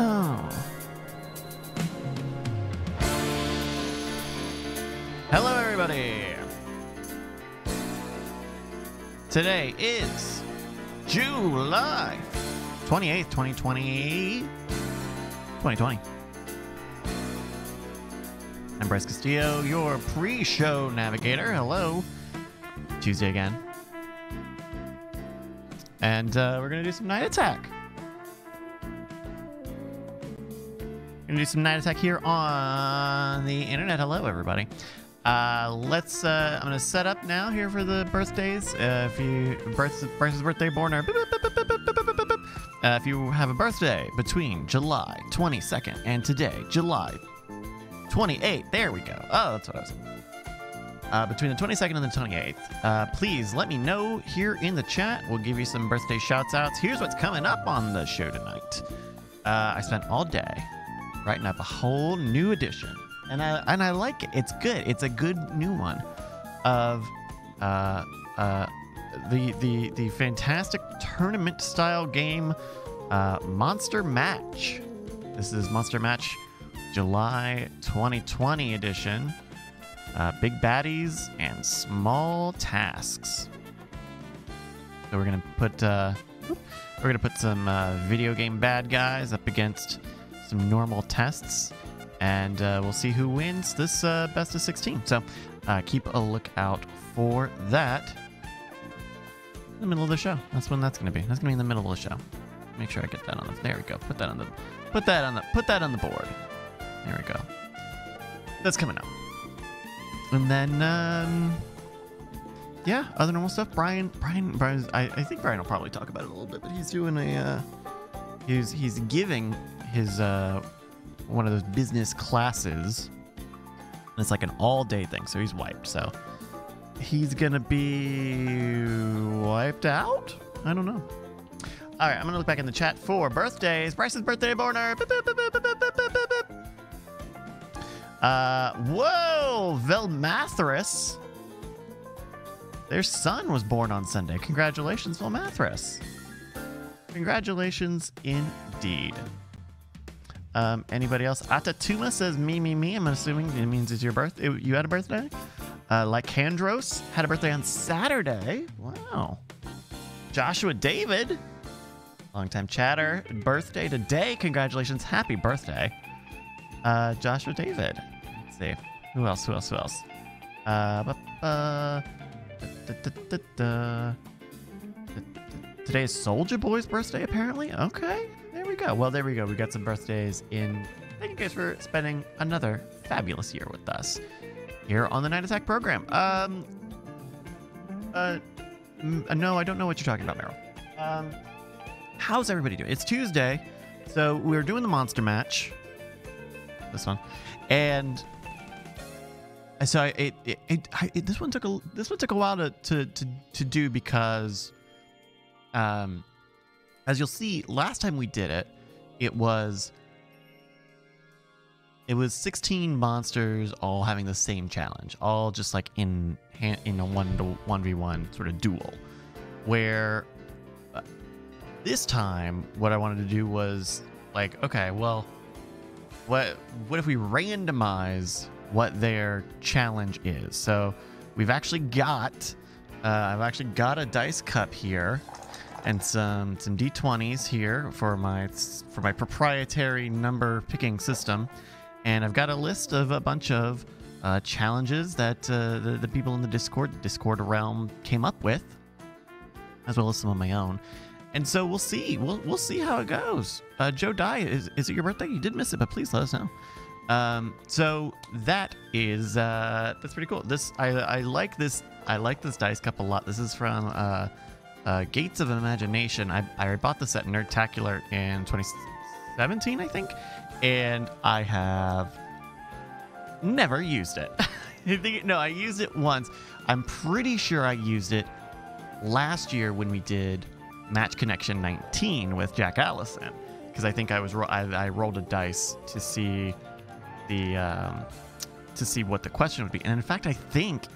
Oh. Hello, everybody. Today is July 28th, 2020. I'm Bryce Castillo, your pre-show navigator. Hello. Tuesday again. And we're going to do some Night Attack. Going to do some Night Attack here on the internet. Hello, everybody. I'm going to set up now here for the birthdays. Bryce's birthday, born or if you have a birthday between July 22nd and today, July 28th. There we go. Oh, that's what I was saying. Between the 22nd and the 28th, please let me know here in the chat. We'll give you some birthday shouts outs. Here's what's coming up on the show tonight. I spent all day writing up a whole new edition, and I like it. It's good. It's a good new one of the fantastic tournament style game Monster Match. This is Monster Match July 2020 edition. Big baddies and small tasks. So we're gonna put some video game bad guys up against some normal tests, and we'll see who wins this best of 16. So keep a lookout for that in the middle of the show. That's when that's gonna be. That's gonna be in the middle of the show. Make sure I get that on the. There we go. Put that on the board. There we go. That's coming up. And then, yeah, other normal stuff. Brian, I think Brian will probably talk about it a little bit, but he's doing he's giving his, one of those business classes. And it's like an all-day thing, so he's wiped. So he's gonna be wiped out? I don't know. All right, I'm gonna look back in the chat for birthdays. Bryce's birthday, borner. Whoa, Velmathras. Their son was born on Sunday. Congratulations, Velmathras. Congratulations indeed. Anybody else? Atatuma says me. I'm assuming it means it's your birthday. You had a birthday? Lycandros had a birthday on Saturday. Wow. Joshua David, longtime chatter, birthday today. Congratulations. Happy birthday. Joshua David. Let's see. Who else? Today is Soldier Boy's birthday, apparently. Okay. There we go. Well, there we go. We got some birthdays in. Thank you guys for spending another fabulous year with us here on the Night Attack program. No, I don't know what you're talking about, Meryl. How's everybody doing? It's Tuesday, so we're doing the monster match. This one, and so this one took a while to do because, as you'll see, last time we did it, it was 16 monsters all having the same challenge, all just like in a 1v1 sort of duel, where this time what I wanted to do was like, okay, well, what if we randomize what their challenge is? So we've actually got I've actually got a dice cup here and some D20s here for my proprietary number picking system, and I've got a list of a bunch of challenges that the people in the Discord realm came up with, as well as some of my own. And so we'll see. We'll see how it goes. Joe Dye, is it your birthday? You did miss it, but please let us know. So that is that's pretty cool. I like this dice cup a lot. This is from Gates of Imagination. I bought this at Nerdtacular in 2017, I think, and I have never used it. I used it once. I'm pretty sure I used it last year when we did Match Connection 19 with Jack Allison, because I think I rolled a dice to see what the question would be, and in fact I think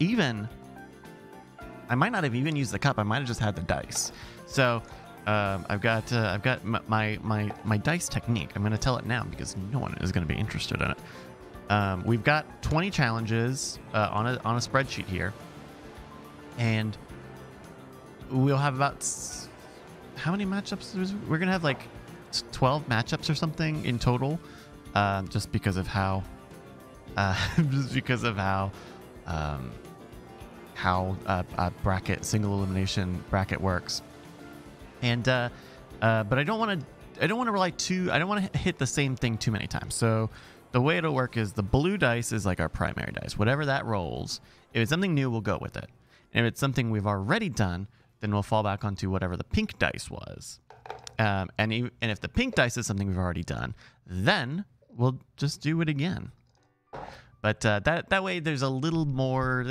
I might not have even used the cup. I might have just had the dice. So I've got my dice technique. I'm going to tell it now because no one is going to be interested in it. We've got 20 challenges on a spreadsheet here, and we'll have about how many matchups? We're going to have like 12 matchups or something in total, just because of how bracket single elimination bracket works. And but I don't want to hit the same thing too many times. So the way it'll work is the blue dice is like our primary dice. Whatever that rolls, if it's something new, we'll go with it. And if it's something we've already done, then we'll fall back onto whatever the pink dice was. And if the pink dice is something we've already done, then we'll just do it again. But that way there's a little more,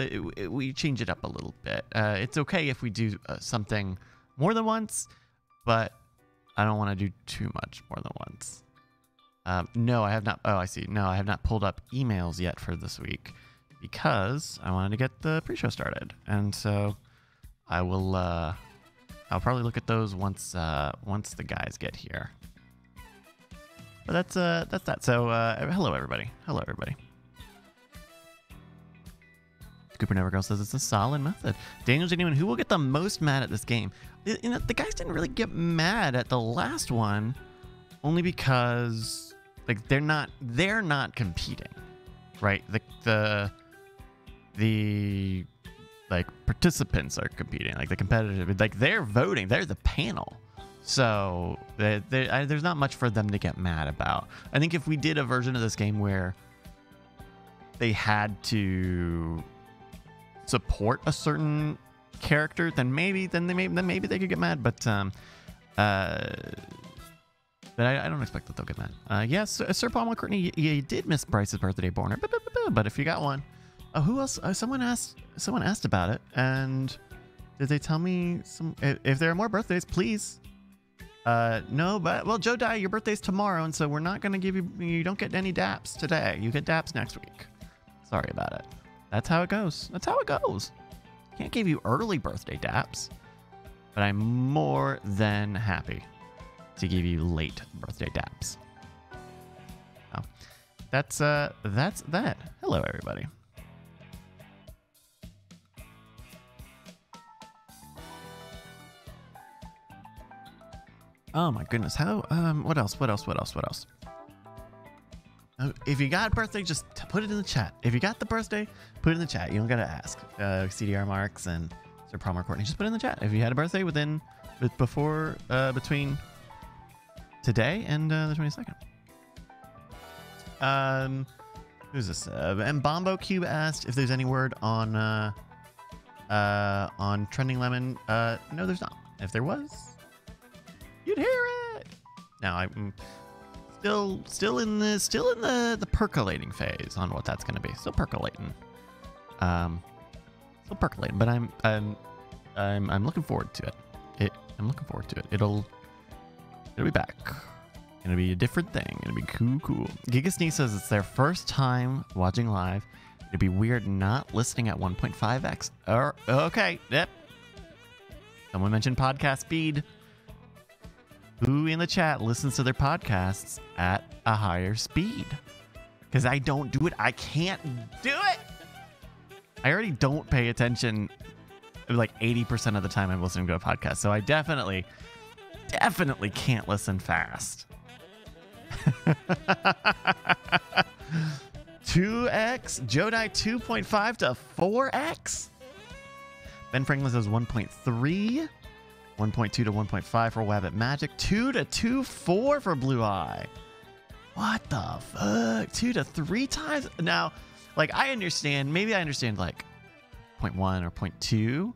we change it up a little bit. It's okay if we do something more than once, but I don't want to do too much more than once. No, I have not. Oh, I see. No, I have not pulled up emails yet for this week because I wanted to get the pre-show started. And so I will, I'll probably look at those once the guys get here. But that's that. So, hello everybody. Hello everybody. Cooper Never Girl says it's a solid method. Daniel Genuine, who will get the most mad at this game? You know, the guys didn't really get mad at the last one, only because like they're not competing, right? The like participants are competing, like the competitive, like they're voting, they're the panel. So there's not much for them to get mad about. I think if we did a version of this game where they had to support a certain character, then maybe they could get mad. But I don't expect that they'll get mad. Yes, Sir Paul McCartney, you did miss Bryce's birthday boner, but if you got one, who else? Someone asked about it, and did they tell me if there are more birthdays, please? No, but well, Joe Dye, your birthday's tomorrow, and so we're not gonna give you don't get any daps today. You get daps next week. Sorry about it. That's how it goes. Can't give you early birthday daps, but I'm more than happy to give you late birthday daps. Oh, that's that. Hello, everybody. Oh my goodness. How? What else? If you got a birthday, just put it in the chat. If you got the birthday, put it in the chat. You don't gotta ask. CDR Marks and Sir Palmer Courtney, just put it in the chat. If you had a birthday between today and the 22nd. Who's this? And Bombo Cube asked if there's any word on Trending Lemon. No, there's not. If there was, you'd hear it. Now I'm still in the percolating phase on what that's going to be. Still percolating. But I'm looking forward to it. I'm looking forward to it. It'll be back. It'll be a different thing. It'll be cool. Gigasnee says it's their first time watching live. It'd be weird not listening at 1.5x. Okay, yep. Someone mentioned podcast speed. Who in the chat listens to their podcasts at a higher speed? Because I don't do it. I can't do it. I already don't pay attention like 80% of the time I'm listening to a podcast. So I definitely can't listen fast. 2x? Jodai 2.5 to 4x? Ben Franklin says 1.3. 1.2 to 1.5 for Wabbit Magic. 2 to 2.4 for Blue Eye. What the fuck? 2 to 3 times? Now, like, maybe I understand like 0.1 or 0.2,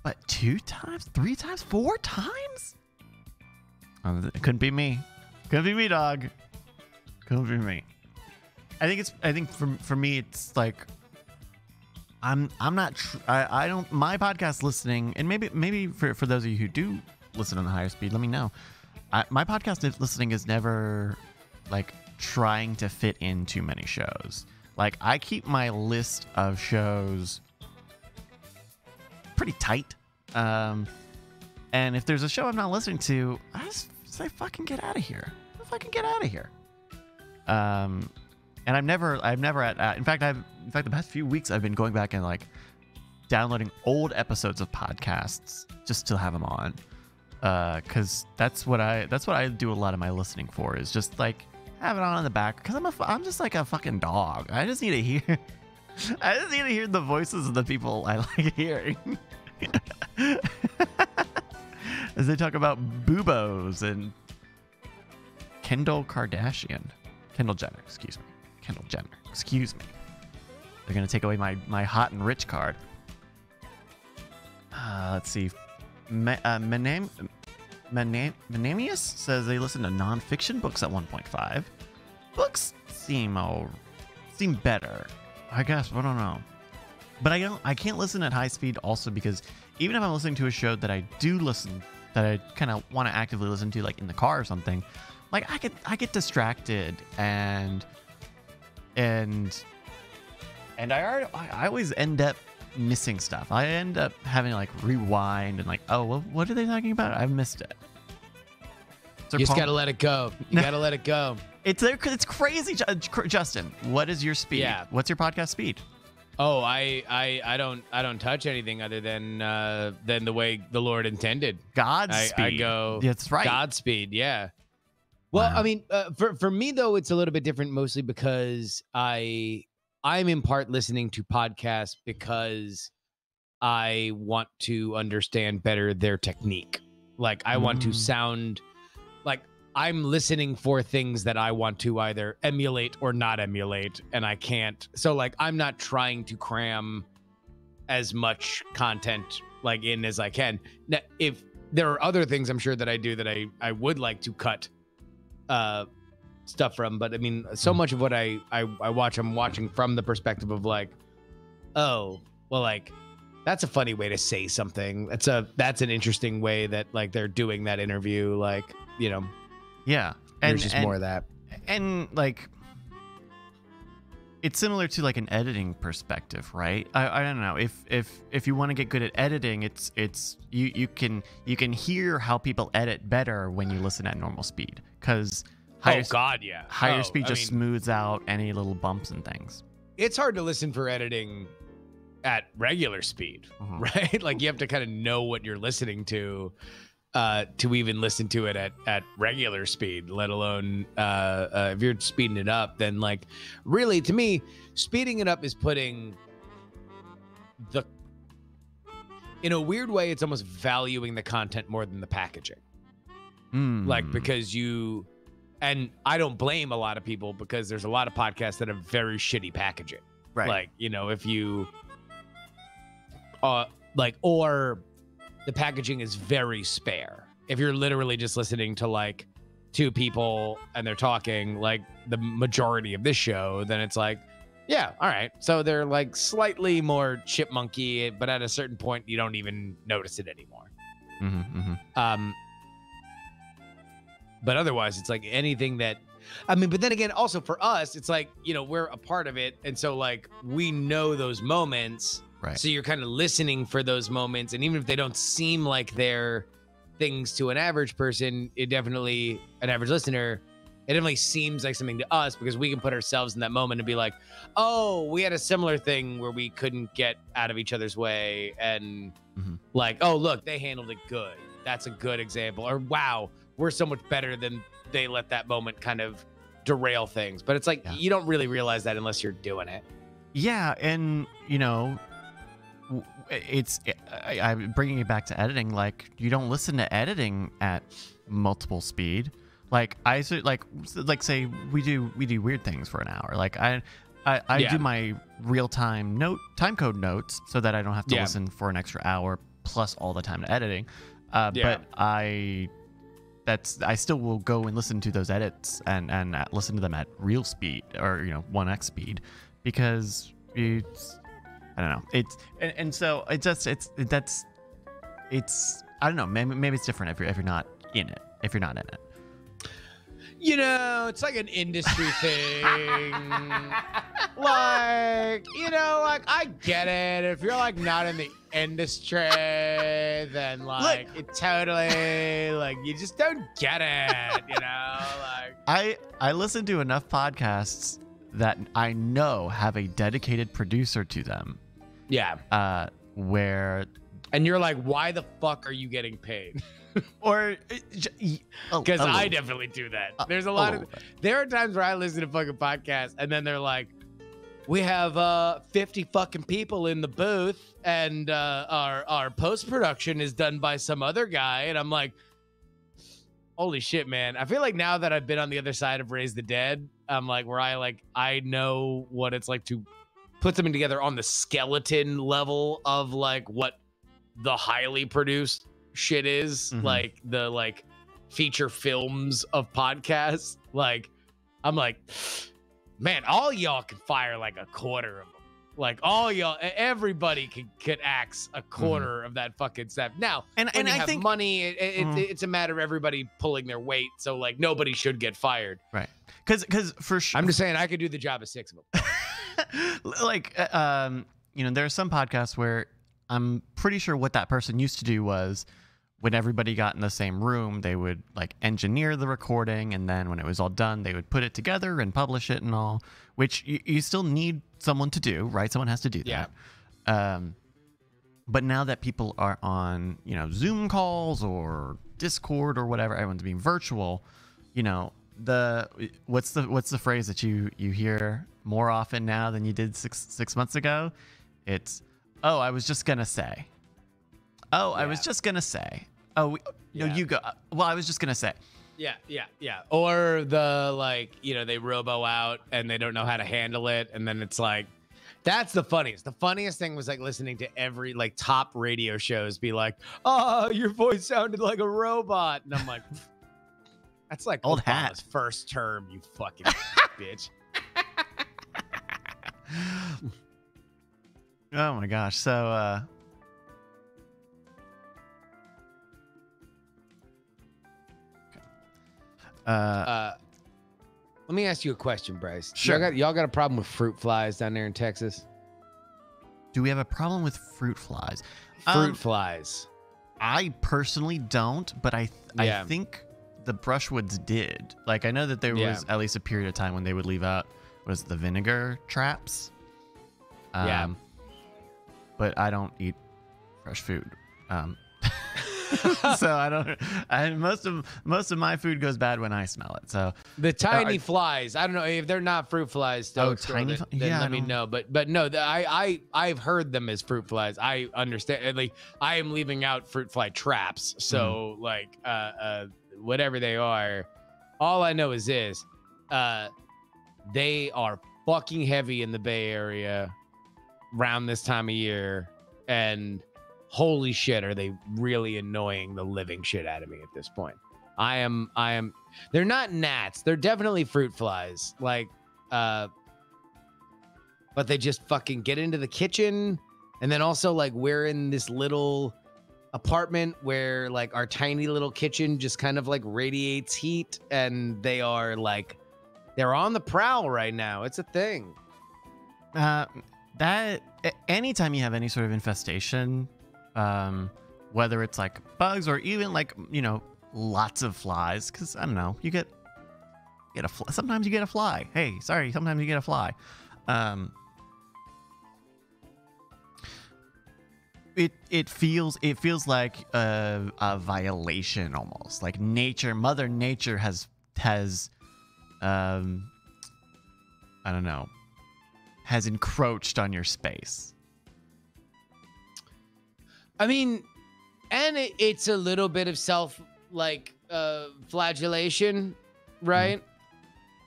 but 2 times, 3 times, 4 times? Oh, it couldn't be me. Couldn't be me, dog. Couldn't be me. I think for me, it's like, I don't, my podcast listening, and maybe for those of you who do listen on the higher speed, let me know. My podcast listening is never like trying to fit in too many shows. Like, I keep my list of shows pretty tight. And if there's a show I'm not listening to, I just say, fucking get out of here. Fucking get out of here. And I've never in fact, the past few weeks, I've been going back and like downloading old episodes of podcasts just to have them on. Cause that's what I do a lot of my listening for, is just like have it on in the back. Cause I'm just like a fucking dog. I just need to hear the voices of the people I like hearing. As they talk about boobos and Kendall Jenner, excuse me. They're gonna take away my hot and rich card. Let's see. Menamius says they listen to nonfiction books at 1.5. Books seem better, I guess. I don't know, but I can't listen at high speed also, because even if I'm listening to a show that I kind of want to actively listen to, like in the car or something, like I get distracted and I always end up missing stuff. I end up having to like rewind and like, oh, well, what are they talking about? I've missed it. You just gotta let it go. You gotta let it go. It's crazy, Justin. What is your speed? Yeah. What's your podcast speed? Oh, I don't touch anything other than the way the Lord intended. Godspeed. I go. That's right. Godspeed. Yeah. Well, wow. I mean, for me though, it's a little bit different, mostly because I'm in part listening to podcasts because I want to understand better their technique. Like I want to sound like I'm listening for things that I want to either emulate or not emulate, and I can't. So like I'm not trying to cram as much content like in as I can. Now, if there are other things I'm sure that I do that I would like to cut stuff from, but I mean, so much of what I watch, I'm watching from the perspective of like, oh, well, like that's a funny way to say something. That's an interesting way that like they're doing that interview. Like, you know, yeah, there's just more of that. And like, it's similar to like an editing perspective, right? I don't know if you want to get good at editing, it's you can hear how people edit better when you listen at normal speed, because higher speed just smooths out any little bumps and things. It's hard to listen for editing at regular speed, right? Like you have to kind of know what you're listening to even listen to it at regular speed, let alone if you're speeding it up. Then like really, to me, speeding it up is putting in a weird way, it's almost valuing the content more than the packaging. Like because and I don't blame a lot of people, because there's a lot of podcasts that have very shitty packaging. Right. Like, you know, if you or the packaging is very spare. If you're literally just listening to like two people and they're talking like the majority of this show, then it's like, yeah, all right. So they're like slightly more chipmunky, but at a certain point you don't even notice it anymore. But otherwise, it's like anything that, I mean, but then again, also for us, it's like, you know, we're a part of it. And so like, we know those moments. Right. So you're kind of listening for those moments. And even if they don't seem like they're things to an average person, an average listener, it definitely seems like something to us, because we can put ourselves in that moment and be like, oh, we had a similar thing where we couldn't get out of each other's way. And like, oh, look, they handled it good. That's a good example. Or wow, we're so much better than they let that moment kind of derail things. But it's like, you don't really realize that unless you're doing it. Yeah. And, you know, I'm bringing it back to editing. Like, you don't listen to editing at multiple speed. Like say we do weird things for an hour. Like I do my real time time code notes so that I don't have to listen for an extra hour plus all the time to editing. But I still will go and listen to those edits and listen to them at real speed, or, you know, 1x speed, because it's, I don't know, it's and so I don't know, maybe it's different if you're not in it. If you're not in it, you know, it's like an industry thing. Like, you know, like I get it. If you're like not in the industry, then like it totally like you just don't get it, you know? Like I listen to enough podcasts that I know have a dedicated producer to them. Yeah. Where and you're like, why the fuck are you getting paid? Or because I definitely do that. There's a lot of there are times where I listen to fucking podcasts and then they're like, we have 50 fucking people in the booth and our post-production is done by some other guy, and I'm like, holy shit, man. I feel like now that I've been on the other side of Raise the Dead, I'm like where I know what it's like to put something together on the skeleton level of like what the highly produced shit is, like the like feature films of podcasts. Like I'm like, man, all y'all can fire like a quarter of them. Like all y'all, everybody could axe a quarter of that fucking stuff. Now, and I have think money, it's a matter of everybody pulling their weight. So like nobody should get fired, right? Because for sure, I'm just saying I could do the job of 6 of them. Like, you know, there are some podcasts where I'm pretty sure what that person used to do was when everybody got in the same room, they would like engineer the recording, and then when it was all done, they would put it together and publish it and all, which you still need someone to do, right? Someone has to do that. Yeah. But now that people are on, you know, Zoom calls or Discord or whatever, everyone's being virtual, you know, what's the phrase that you hear more often now than you did six months ago? It's, oh, I was just gonna say. Oh, yeah. I was just gonna say. Oh, no, you go. Well, I was just gonna say. Yeah. Or the like, you know, they robo out and they don't know how to handle it, and then it's like, that's the funniest. The funniest thing was like listening to every like top radio shows be like, oh, your voice sounded like a robot, and I'm like, that's like old Obama's hat first term, you fucking bitch. Oh my gosh. So let me ask you a question, Bryce. Sure. Y'all got a problem with fruit flies down there in Texas? Do we have a problem with fruit flies? Fruit flies. I personally don't, but I think the Brushwoods did. Like, I know that there was at least a period of time when they would leave out the vinegar traps. But I don't eat fresh food. So most of my food goes bad when I smell it. So the tiny flies, I don't know if they're not fruit flies. Tiny. Let me know. But no, I've heard them as fruit flies. I understand. Like I am leaving out fruit fly traps. So like whatever they are, all I know is this: they are fucking heavy in the Bay Area around this time of year, and holy shit, are they really annoying the living shit out of me at this point. I am they're not gnats, they're definitely fruit flies, like but they just fucking get into the kitchen. And then also like we're in this little apartment where like our tiny little kitchen just kind of like radiates heat, and they're on the prowl right now. It's a thing. That anytime you have any sort of infestation, whether it's like bugs or even like, you know, lots of flies, because I don't know, you get a sometimes you get a fly. Hey, sorry, sometimes you get a fly. It feels like a violation almost. Like Mother Nature has I don't know, has encroached on your space. I mean, and it's a little bit of flagellation, right?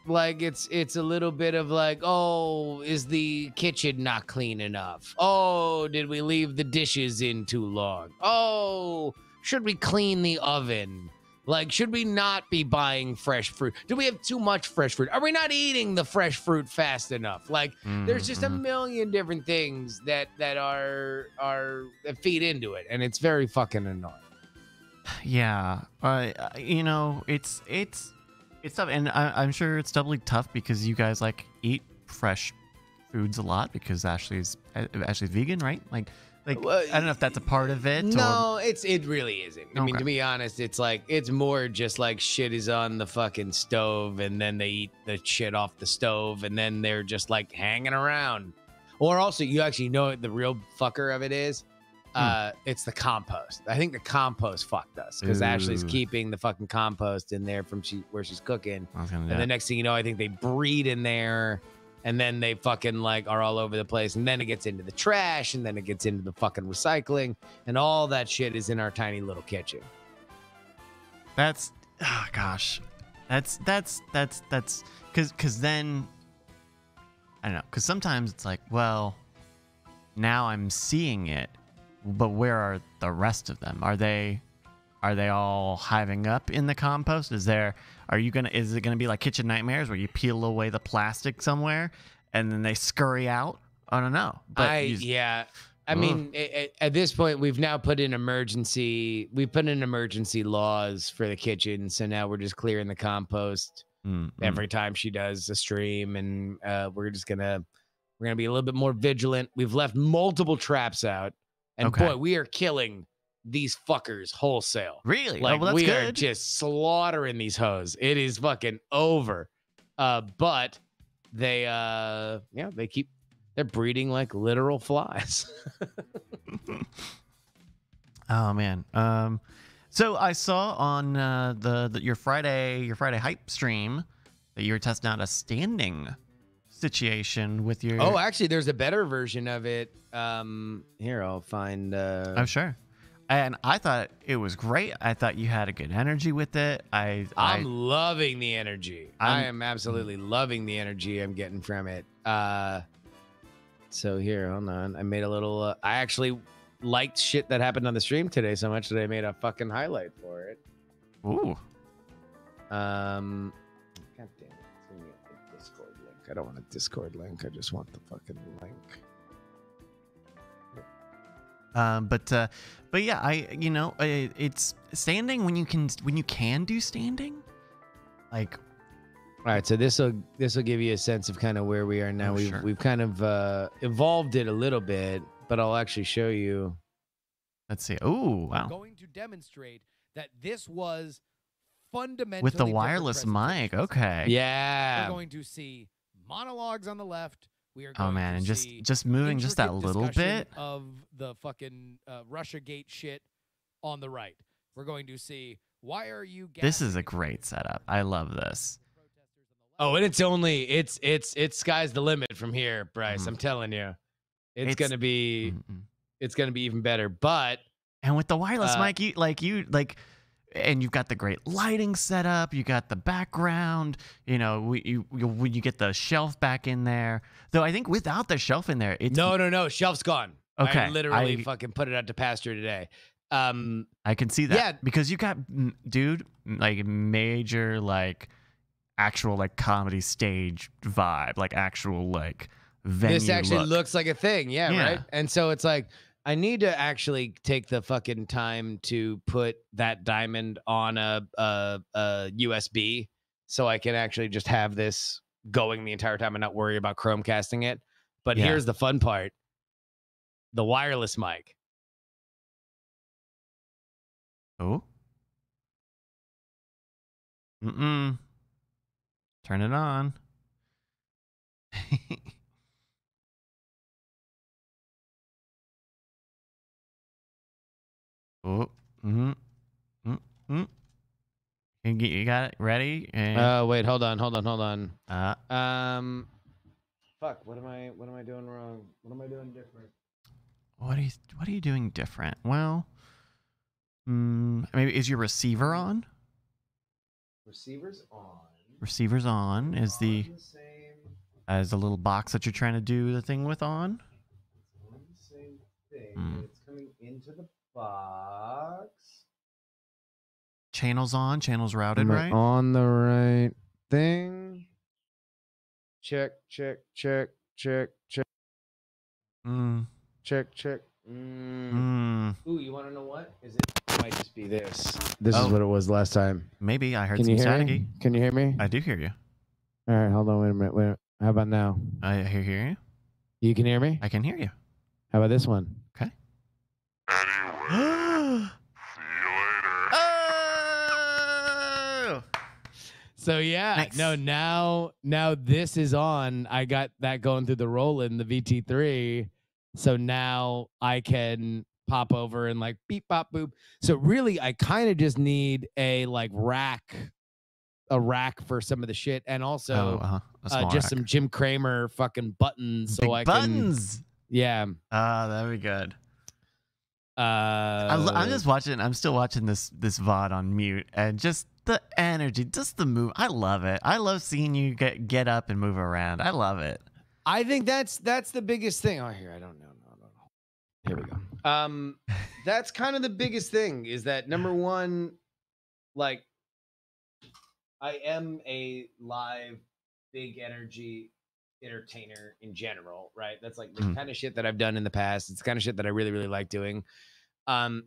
Like it's a little bit of like, oh, is the kitchen not clean enough? Oh, did we leave the dishes in too long? Oh, should we clean the oven? Like, should we not be buying fresh fruit? Do we have too much fresh fruit? Are we not eating the fresh fruit fast enough? Like, there's just a million different things that that feed into it, and it's very fucking annoying. Yeah, you know, it's tough, and I'm sure it's doubly tough because you guys like eat fresh foods a lot because Ashley's vegan, right? Like I don't know if that's a part of it. No, it really isn't. I mean, Okay. to be honest, it's more just like shit is on the fucking stove, and then they eat the shit off the stove, and then they're just like hanging around. Or also, you actually know what the real fucker of it is. It's the compost. I think the compost fucked us because Ashley's keeping the fucking compost in there from where she's cooking. And the next thing you know, I think they breed in there, and then they fucking like are all over the place, and then it gets into the trash, and then it gets into the fucking recycling, and all that shit is in our tiny little kitchen. That's gosh, that's because then I don't know, because sometimes it's like, well, now I'm seeing it, but where are the rest of them? Are they all hiving up in the compost? Is it gonna be like Kitchen Nightmares where you peel away the plastic somewhere and then they scurry out? I don't know. But I mean, at this point, we've now put in emergency laws for the kitchen, so now we're just clearing the compost every time she does a stream, and we're gonna be a little bit more vigilant. We've left multiple traps out, and boy, we are killing these fuckers wholesale. Really? Like, well, that's we good. are just slaughtering these hoes. It is fucking over. But they're breeding like literal flies. Oh man. So I saw on your Friday hype stream that you were testing out a standing situation with your. Oh, actually, there's a better version of it. Here, I'll find. Oh, sure. And I thought it was great. I thought you had a good energy with it. I'm loving the energy. I am absolutely loving the energy I'm getting from it. So here, hold on. I made a little. I actually liked shit that happened on the stream today so much that I made a fucking highlight for it. Ooh. God damn it! It's gonna be a Discord link. I don't want a Discord link. I just want the fucking link. But yeah, it's standing when you can do standing, like. All right, so this will give you a sense of kind of where we are now. We've kind of evolved it a little bit, but I'll actually show you. Let's see. Oh, wow. I'm going to demonstrate that this was fundamentally with the wireless mic. Okay. Yeah. We're going to see monologues on the left. We are going and to just moving just that little bit of the fucking Russiagate shit on the right. We're going to see why are you. This is a great setup. I love this. Oh, and it's sky's the limit from here, Bryce. I'm telling you, it's gonna be even better. But and with the wireless mic, and you've got the great lighting set up. You got the background. You know, when you get the shelf back in there. Though I think without the shelf in there, it's no, shelf's gone. Okay, I literally fucking put it out to pasture today. I can see that. Yeah, because you got like major actual comedy stage vibe, like actual venue. This actually looks like a thing, yeah, right? And so it's like I need to actually take the fucking time to put that diamond on a USB so I can actually just have this going the entire time and not worry about Chromecasting it. But here's the fun part. The wireless mic. Oh. Turn it on. Oh. You got it ready? Wait, hold on. Fuck, what am I doing wrong? What am I doing different? What are you doing different? Well, maybe is your receiver on? Receiver's on. Receiver's on. Is the little box that you're trying to do the thing with on? It's on the same thing. It's coming into the box. Channel's on. Channel's routed, right? On the right thing. Check. Check. Ooh, you want to know what? It might just be this. This is what it was last time. Maybe I heard some staticky. Can you hear me? I do hear you. All right, hold on. Wait a minute. How about now? I hear you. You can hear me? I can hear you. How about this one? Okay. Anyway, see you later. Oh! So yeah, Nice. no, now this is on. I got that going through the Roland, the VT3. So now I can pop over and like beep bop boop. So really I kind of just need a like rack for some of the shit, and also A small just rack. some Jim Cramer fucking buttons so Big I buttons. can yeah. That'd be good. I'm just watching. I'm still watching this VOD on mute, and just the energy, just the move. I love it. I love seeing you get up and move around. I love it. I think that's the biggest thing. Oh, here I don't know. No. Here we go. That's kind of the biggest thing is that number one, like, I am a live, big energy entertainer in general, right? That's like the kind of shit that I've done in the past. It's the kind of shit that I really, really like doing. And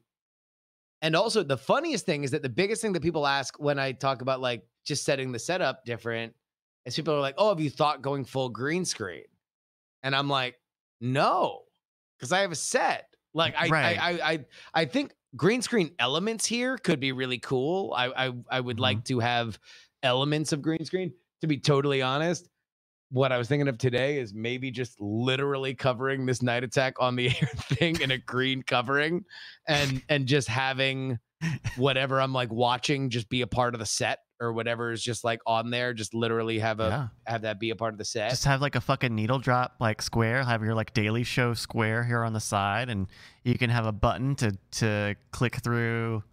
also the funniest thing is that the biggest thing that people ask when I talk about like just setting the setup different is people are like, "Oh, have you thought going full green screen?" And I'm like, "No, because I have a set." Like I think green screen elements here could be really cool. I would like to have elements of green screen. To be totally honest, what I was thinking of today is maybe just literally covering this Night Attack on the air thing in a green covering and just having whatever I'm like watching just be a part of the set or whatever is just like on there. Just literally have that be a part of the set. Just have like a fucking needle drop like square. Have your like Daily Show square here on the side, and you can have a button to click through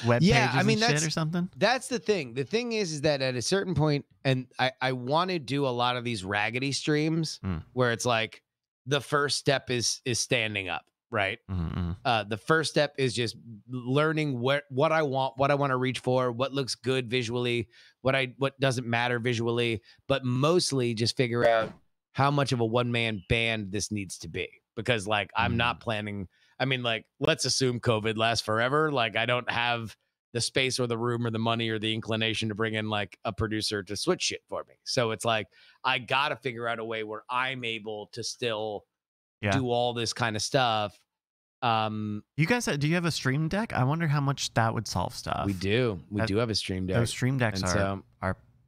web pages and shit or something. That's the thing. The thing is that at a certain point, and I want to do a lot of these raggedy streams where it's like the first step is standing up, right? The first step is just learning what I want to reach for, what looks good visually, what doesn't matter visually, but mostly just figure out how much of a one-man band this needs to be. Because like I'm not planning. I mean, like, let's assume COVID lasts forever. Like, I don't have the space or the room or the money or the inclination to bring in like a producer to switch shit for me. So it's like, I got to figure out a way where I'm able to still do all this kind of stuff. You guys, do you have a stream deck? I wonder how much that would solve stuff. We do. We do have a stream deck. Those stream decks are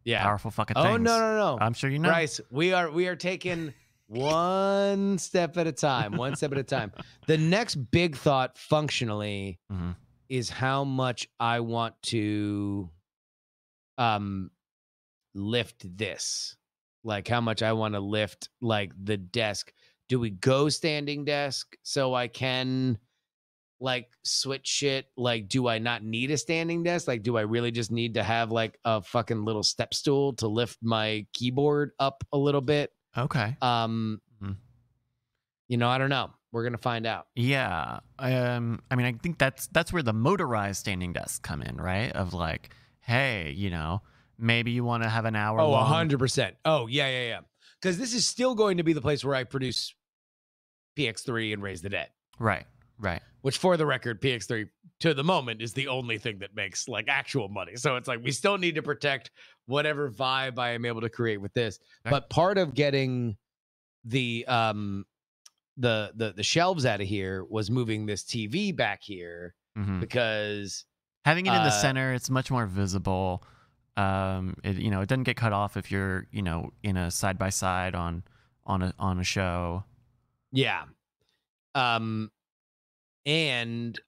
powerful fucking things. Oh, no. I'm sure you know. Bryce, we are taking one step at a time. The next big thought functionally is how much I want to lift this. Like how much I want to lift like the desk. Do we go standing desk so I can like switch shit? Like, do I not need a standing desk? Like, do I really just need to have like a fucking little step stool to lift my keyboard up a little bit? Okay. You know, I don't know. We're gonna find out. Yeah. I mean, I think that's where the motorized standing desks come in, right? Of like, hey, you know, maybe you want to have an hour. Oh, long... 100%. Oh, yeah. Because this is still going to be the place where I produce PX3 and Raise the Dead. Right. Which, for the record, PX3 to the moment is the only thing that makes like actual money. So it's like we still need to protect whatever vibe I am able to create with this. Okay. But part of getting the shelves out of here was moving this TV back here because having it in the center, it's much more visible. It doesn't get cut off if you're in a side by side on a show. Yeah. And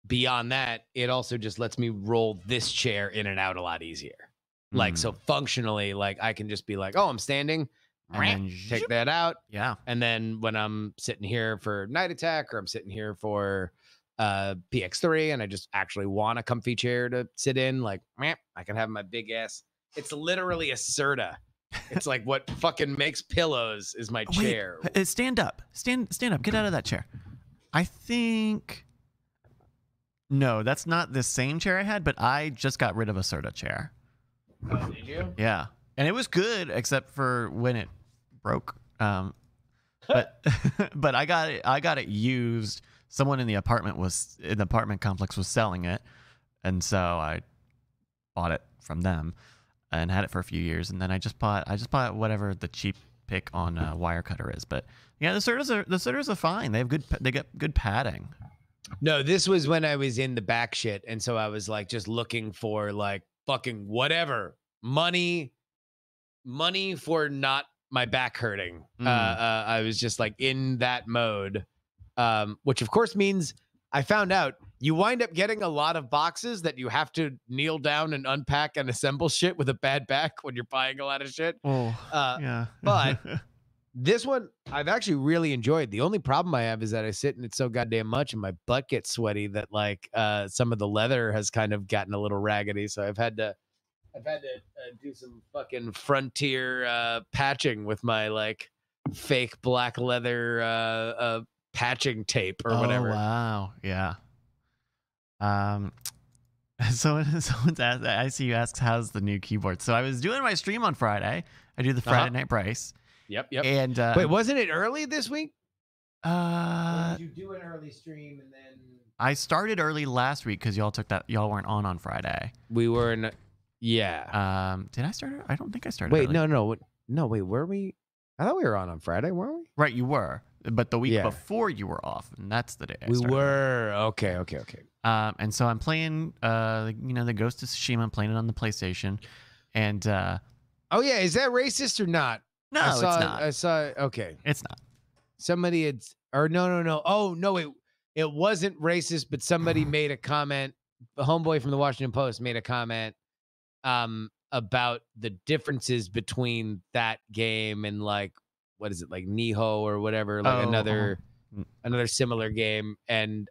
beyond that, it also just lets me roll this chair in and out a lot easier. Like, so functionally, like I can just be like, oh, I'm standing, and then take that out. Yeah. And then when I'm sitting here for Night Attack or I'm sitting here for PX3 and I just actually want a comfy chair to sit in, like, I can have my big ass. It's literally a Serta. It's like what fucking makes pillows is my chair. Wait, stand up. Stand up. Get out of that chair. I think... No, that's not the same chair I had, but I just got rid of a Serta chair. Oh, did you? Yeah. And it was good, except for when it broke. But I got it used. Someone in the apartment complex was selling it, and so I bought it from them and had it for a few years. And then I just bought whatever the cheap pick on Wirecutter is. But yeah, the Serters are fine. They get good padding. No, this was when I was in the back shit, and so I was like just looking for like fucking whatever money for not my back hurting. I was just like in that mode, which of course means I found out you wind up getting a lot of boxes that you have to kneel down and unpack and assemble shit with a bad back when you're buying a lot of shit. Oh, yeah. But this one I've actually really enjoyed. The only problem I have is that I sit in it so goddamn much and my butt gets sweaty that like some of the leather has kind of gotten a little raggedy. So I've had to do some fucking frontier patching with my like fake black leather patching tape or whatever. Oh wow, yeah. Someone's asked. I see you asks, "How's the new keyboard?" So I was doing my stream on Friday. I do the Friday Night Bryce. Yep. And wait, wasn't it early this week? Or did you do an early stream and then I started early last week because y'all weren't on Friday. We were in. Yeah. Did I start? I don't think I started. Wait, early. no. Wait, were we? I thought we were on Friday, weren't we? Right, you were, but the week Yeah. before you were off, and that's the day I We started. were. Okay. And so I'm playing, the Ghost of Tsushima. I'm playing it on the PlayStation, and Oh yeah, is that racist or not? no, it's not. not. I saw. Okay. It's not. Somebody had, or no. Oh no, it wasn't racist, but somebody made a comment. The homeboy from the Washington Post made a comment, about the differences between that game and like what is it like Niho or whatever, like another similar game, and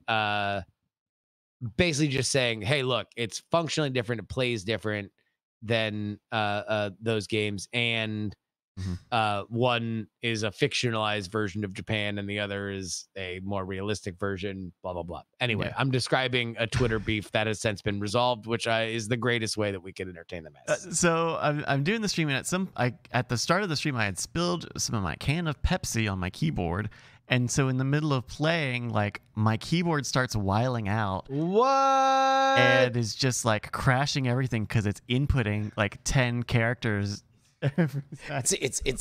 basically just saying, hey, look, it's functionally different, it plays different than those games, and one is a fictionalized version of Japan and the other is a more realistic version, blah blah blah. Anyway, I'm describing a Twitter beef that has since been resolved, which is the greatest way that we can entertain the mess. So I'm doing the stream, and at the start of the stream I had spilled some of my can of Pepsi on my keyboard, and so in the middle of playing, like my keyboard starts whiling out. What? And is just like crashing everything because it's inputting like 10 characters. It's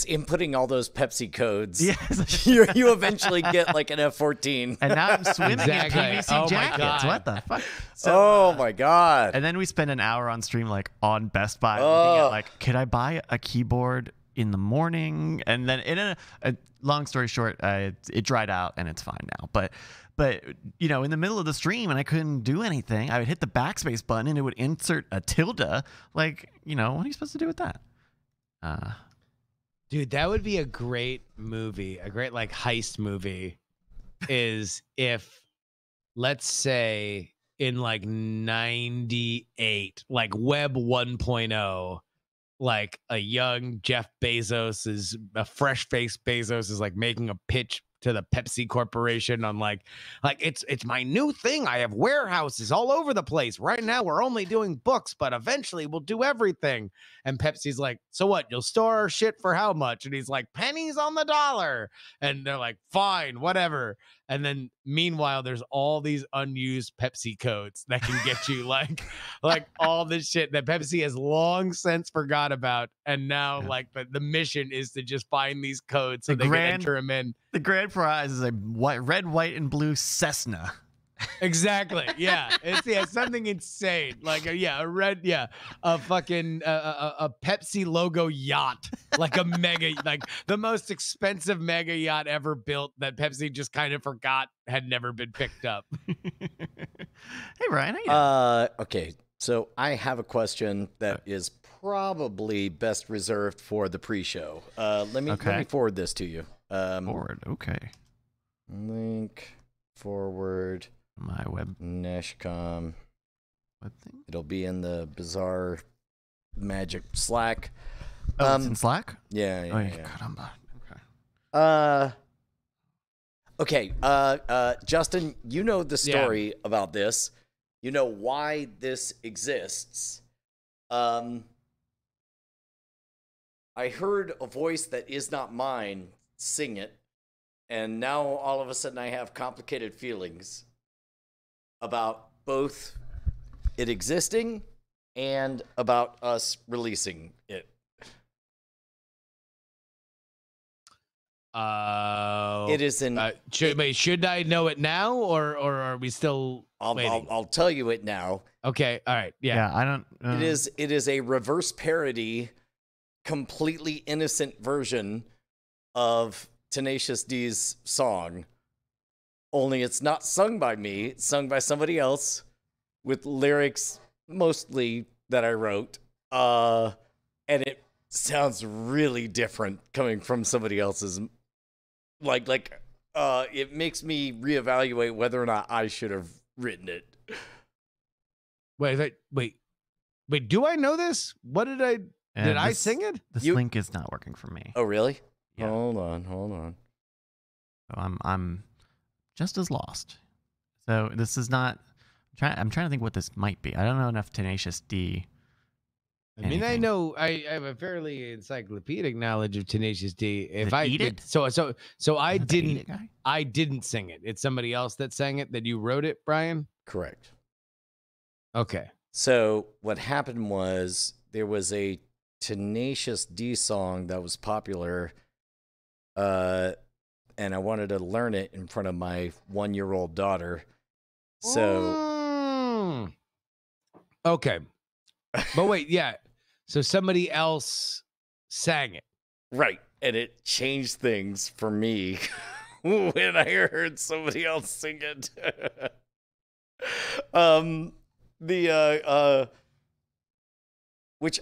inputting all those Pepsi codes. Yes. you eventually get like an F14. And now I'm swimming Exactly. in PVC Oh my jackets. God. What the fuck? Oh my God. And then we spend an hour on stream like on Best Buy looking at like, could I buy a keyboard in the morning? And then a long story short, it dried out and it's fine now. But in the middle of the stream and I couldn't do anything, I would hit the backspace button and it would insert a tilde. Like, what are you supposed to do with that? Dude, that would be a great movie, a great like heist movie, is if, let's say in like 98, like Web 1.0, like a young Jeff Bezos is a fresh-faced Bezos is like making a pitch to the Pepsi Corporation on like it's my new thing. I have warehouses all over the place. Right now we're only doing books, but eventually we'll do everything. And Pepsi's like, so what? You'll store our shit for how much? And he's like, pennies on the dollar. And they're like, fine, whatever. And then meanwhile, there's all these unused Pepsi codes that can get you like all this shit that Pepsi has long since forgot about. And now like the mission is to just find these codes so they can enter them in. The grand prize is a red, white, and blue Cessna. Exactly. Yeah. It's something insane. Like a fucking a Pepsi logo yacht, like a mega, like the most expensive mega yacht ever built that Pepsi just kind of forgot had never been picked up. Hey Ryan, how you doing? Okay, so I have a question that is probably best reserved for the pre-show. Let me forward this to you. Forward. Okay. Link forward. My web Nashcom. What thing? It'll be in the bizarre magic Slack. Oh, it's in Slack? Yeah. Caramba. Okay. Okay. Justin, you know the story about this. You know why this exists. I heard a voice that is not mine sing it, and now all of a sudden I have complicated feelings about both it existing and about us releasing it. It is an. Should I know it now, or are we still waiting? I'll tell you it now. Okay, all right, yeah. I don't. It is a reverse parody, completely innocent version of Tenacious D's song. Only it's not sung by me; it's sung by somebody else, with lyrics mostly that I wrote. And it sounds really different coming from somebody else's. It makes me reevaluate whether or not I should have written it. Wait. Do I know this? What did I? Did I sing it? This link is not working for me. Oh, really? Yeah. Hold on. So I'm just as lost. So this is not. I'm trying to think what this might be. I don't know enough Tenacious D. I mean, I know I have a fairly encyclopedic knowledge of Tenacious D. If I Eat did, It? so I Is that the Eat didn't. It guy? I didn't sing it. It's somebody else that sang it. That you wrote it, Brian. Correct. Okay. So what happened was there was a Tenacious D song that was popular, and I wanted to learn it in front of my 1-year-old daughter. So, okay, but wait, yeah. So somebody else sang it, right, and it changed things for me when I heard somebody else sing it. Which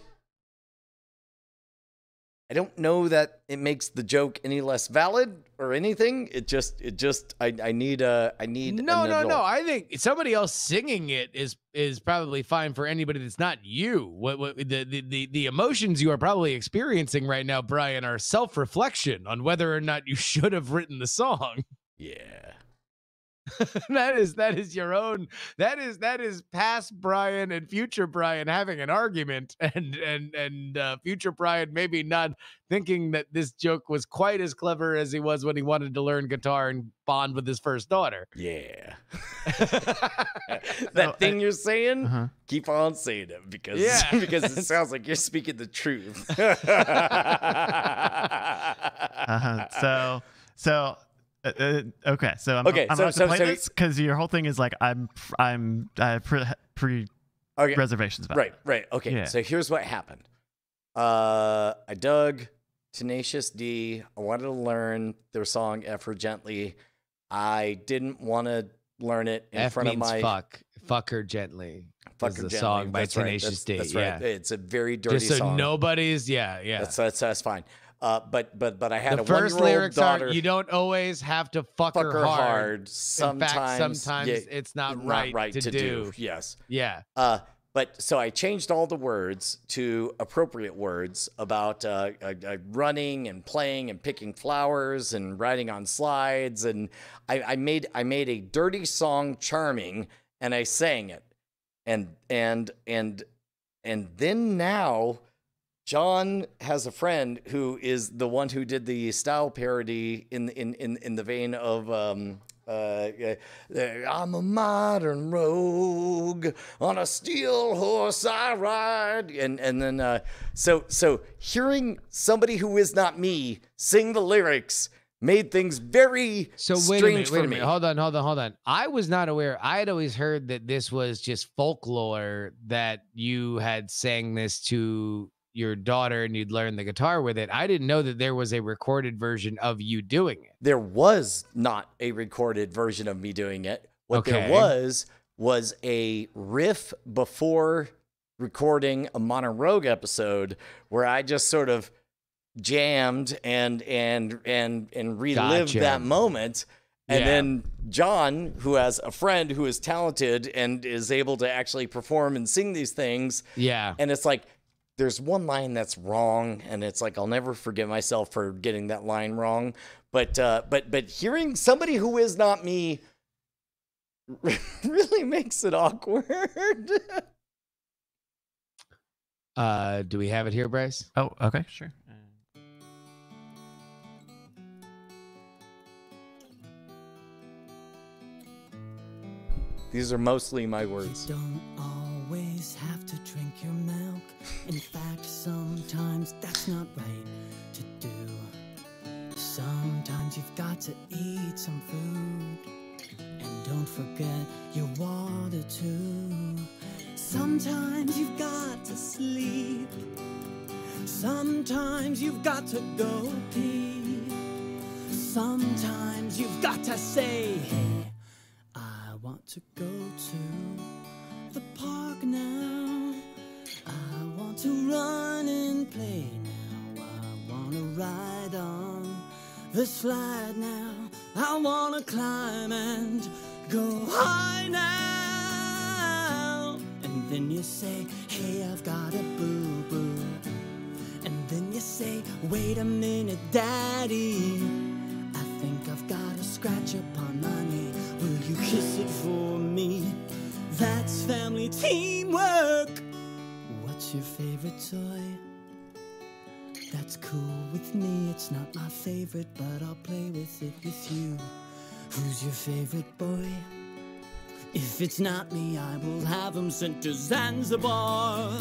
I don't know that it makes the joke any less valid or anything. I need No. an adult. I think somebody else singing it is probably fine for anybody that's not you. What the emotions you are probably experiencing right now, Brian, are self-reflection on whether or not you should have written the song. Yeah. that is your own. That is past Brian and future Brian having an argument, and future Brian maybe not thinking that this joke was quite as clever as he was when he wanted to learn guitar and bond with his first daughter. Yeah. That thing you're saying, keep on saying it because it sounds like you're speaking the truth. Okay, so I'm about to play this because your whole thing is like I have pre reservations about it. Right. Okay, yeah. So here's what happened. I dug Tenacious D. I wanted to learn their song "F Her Gently." I didn't want to learn it in front of my fuck her gently. Fuck her the gently. song by That's Tenacious D. That's yeah. right. It's a very dirty Just so song. Nobody's That's fine. But I had the a first 1-year-old lyrics daughter. You don't always have to fuck her hard. Sometimes it's not right to do. Yes. Yeah. But so I changed all the words to appropriate words about running and playing and picking flowers and riding on slides, and I made a dirty song charming, and I sang it, and then now John has a friend who is the one who did the style parody in the vein of I'm a modern rogue on a steel horse I ride, and then so hearing somebody who is not me sing the lyrics made things very strange for me. Hold on. I was not aware. I had always heard that this was just folklore, that you had sang this to your daughter and you'd learn the guitar with it. I didn't know that there was a recorded version of you doing it. There was not a recorded version of me doing it. What there was a riff before recording a Modern Rogue episode where I just sort of jammed and relived that moment. And then John, who has a friend who is talented and is able to actually perform and sing these things. Yeah. And it's like, there's one line that's wrong, and it's like I'll never forgive myself for getting that line wrong. But hearing somebody who is not me really makes it awkward. Do we have it here, Bryce? Oh, okay, sure. These are mostly my words. You don't always have to drink your milk. In fact, sometimes that's not right to do. Sometimes Sometimes you've got to eat some food, and don't forget your water too. Sometimes you've got to sleep. Sometimes you've got to go pee. Sometimes you've got to say, hey, I want to go to the park now. I want to run and play now. I want to ride on the slide now. I want to climb and go high now. And then you say, hey, I've got a boo-boo. And then you say, wait a minute, Daddy, I think I've got a scratch upon my knee. Will you kiss it for me? That's family teamwork. What's your favorite toy? That's cool with me. It's not my favorite, but I'll play with it with you. Who's your favorite boy? If it's not me, I will have him sent to Zanzibar.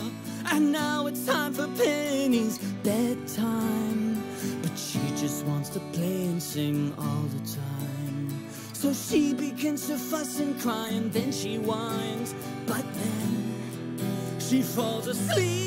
And now it's time for Penny's bedtime, but she just wants to play and sing all the time. So she begins to fuss and cry, and then she whines, but then she falls asleep.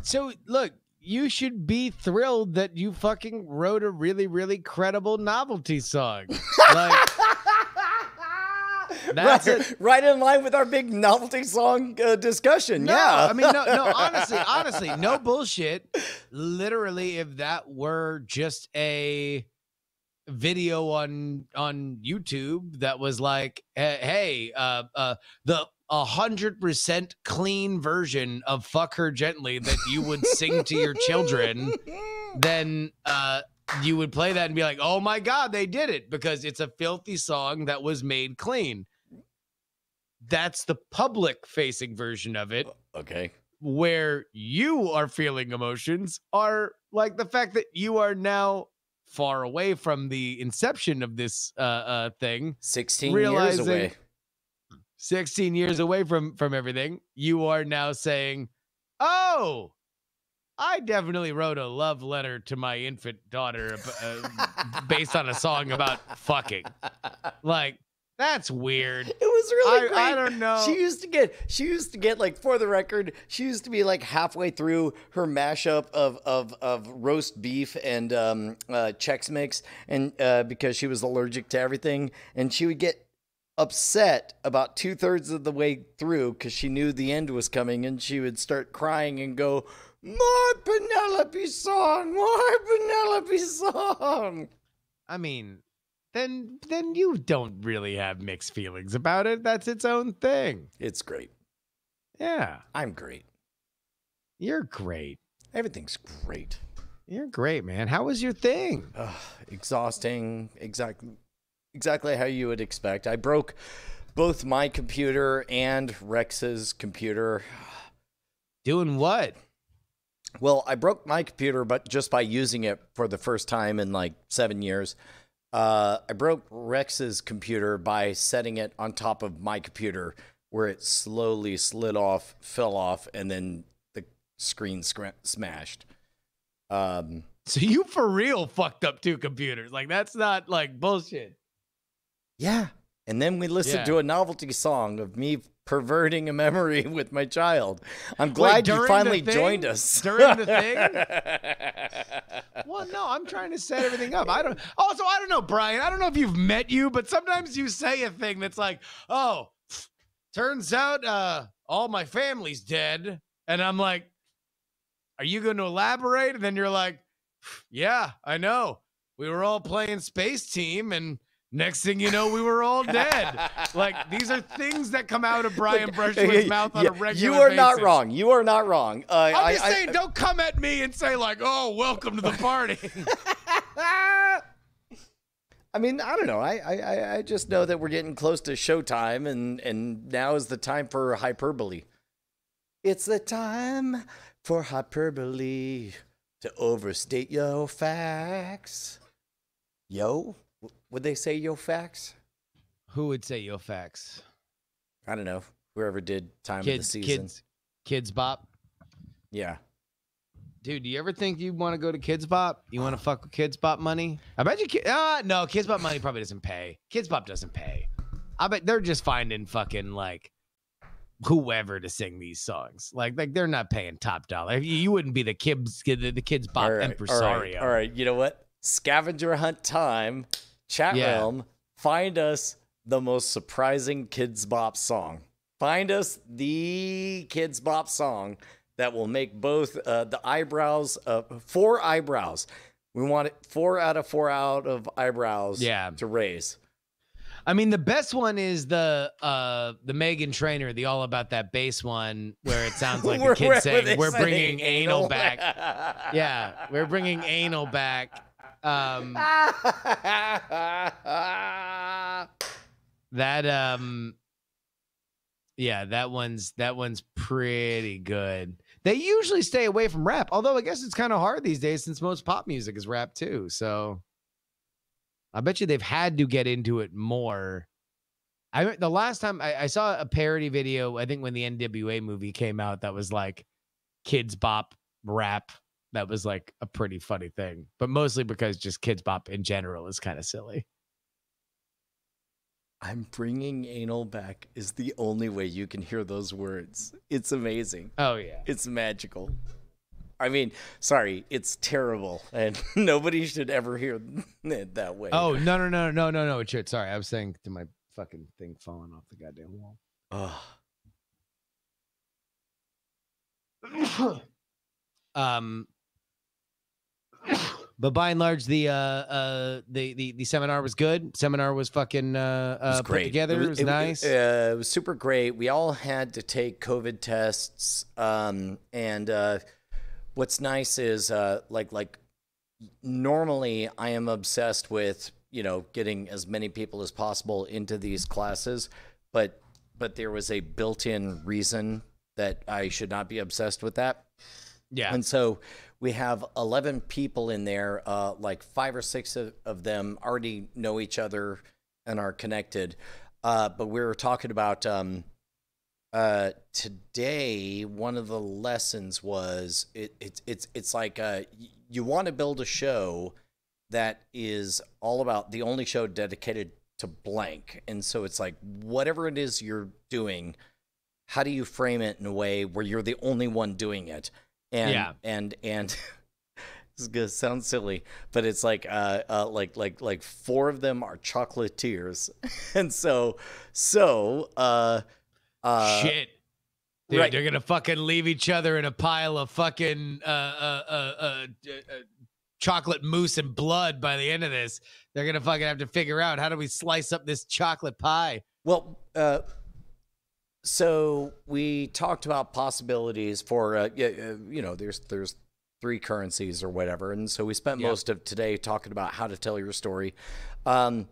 So look, you should be thrilled that you fucking wrote a really, really credible novelty song. Like, that's right in line with our big novelty song discussion. No, yeah. I mean, no, honestly, no bullshit. Literally, if that were just a video on YouTube that was like, hey, the 100% clean version of "Fuck Her Gently" that you would sing to your children, then you would play that and be like, oh my God, they did it, because it's a filthy song that was made clean. That's the public facing version of it. Okay. Where you are feeling emotions are like the fact that you are now far away from the inception of this thing. 16 years away. 16 years away from everything. You are now saying, oh, I definitely wrote a love letter to my infant daughter based on a song about fucking. Like, that's weird. It was really great. I don't know. She used to get like, for the record, she used to be like halfway through her mashup of roast beef and Chex Mix, and because she was allergic to everything, and she would get upset about 2/3 of the way through because she knew the end was coming, and she would start crying and go, more Penelope song, more Penelope song. I mean, then you don't really have mixed feelings about it. That's its own thing. It's great. Yeah. I'm great. You're great. Everything's great. You're great, man. How was your thing? Exhausting. Exactly how you would expect. I broke both my computer and Rex's computer. Doing what? Well, I broke my computer, but just by using it for the first time in like 7 years. I broke Rex's computer by setting it on top of my computer, where it slowly slid off, fell off, and then the screen smashed. So you for real fucked up 2 computers. Like, that's not like bullshit. Yeah. And then we listened to a novelty song of me perverting a memory with my child. I'm glad you finally joined us. During the thing? Well, no, I'm trying to set everything up. I don't know, Brian. I don't know if you've met you, but sometimes you say a thing that's like, oh, turns out all my family's dead. And I'm like, are you going to elaborate? And then you're like, yeah, I know. We were all playing Space Team, and next thing you know, we were all dead. Like, these are things that come out of Brian Brushwood's mouth on a regular basis. You are not wrong. You are not wrong. I'm just saying, don't come at me and say, like, oh, welcome to the party. I mean, I don't know. I just know that we're getting close to showtime, and now is the time for hyperbole. It's the time for hyperbole to overstate your facts. Yo? Would they say yo facts? Who would say yo facts? I don't know. Whoever did Time of the Season. Kids Bop. Yeah. Dude, do you ever think you want to go to Kids Bop? You want to fuck with Kids Bop money? I bet you. No, Kids Bop money probably doesn't pay. Kids Bop doesn't pay. I bet they're just finding fucking like whoever to sing these songs. Like they're not paying top dollar. You wouldn't be the Kids Bop impresario. All right. You know what? Scavenger hunt time. Chat realm. Find us the most surprising Kids Bop song. Find us the Kids Bop song that will make both the eyebrows, 4 eyebrows. We want it 4 out of 4 out of eyebrows to raise. I mean, the best one is the Meghan Trainor, the All About That Bass one, where it sounds like a kid saying, "We're bringing anal back." Yeah, we're bringing anal back. That one's pretty good. They usually stay away from rap, although I guess it's kind of hard these days since most pop music is rap too. So I bet you they've had to get into it more. The last time I saw a parody video, I think when the NWA movie came out, that was like Kids Bop rap. That was like a pretty funny thing, but mostly because just Kids Bop in general is kind of silly. I'm bringing anal back is the only way you can hear those words. It's amazing. Oh, yeah. It's magical. I mean, sorry, it's terrible, and nobody should ever hear it that way. Oh, no, it should. Sorry, I was saying to my fucking thing falling off the goddamn wall. But by and large, the seminar was good. Seminar was fucking was put together. It was nice. It was super great. We all had to take COVID tests. And what's nice is like normally I am obsessed with, getting as many people as possible into these classes, but there was a built-in reason that I should not be obsessed with that. Yeah. And so we have 11 people in there, like 5 or 6 of them already know each other and are connected. But we were talking about today, one of the lessons was it's like you want to build a show that is all about the only show dedicated to blank. And so it's like whatever it is you're doing, how do you frame it in a way where you're the only one doing it? And this is gonna sound silly, but it's like 4 of them are chocolatiers, and so shit, dude, right. They're gonna fucking leave each other in a pile of fucking chocolate mousse and blood by the end of this. They're gonna fucking have to figure out how do we slice up this chocolate pie. Well, so we talked about possibilities for, there's 3 currencies or whatever. And so we spent most of today talking about how to tell your story. And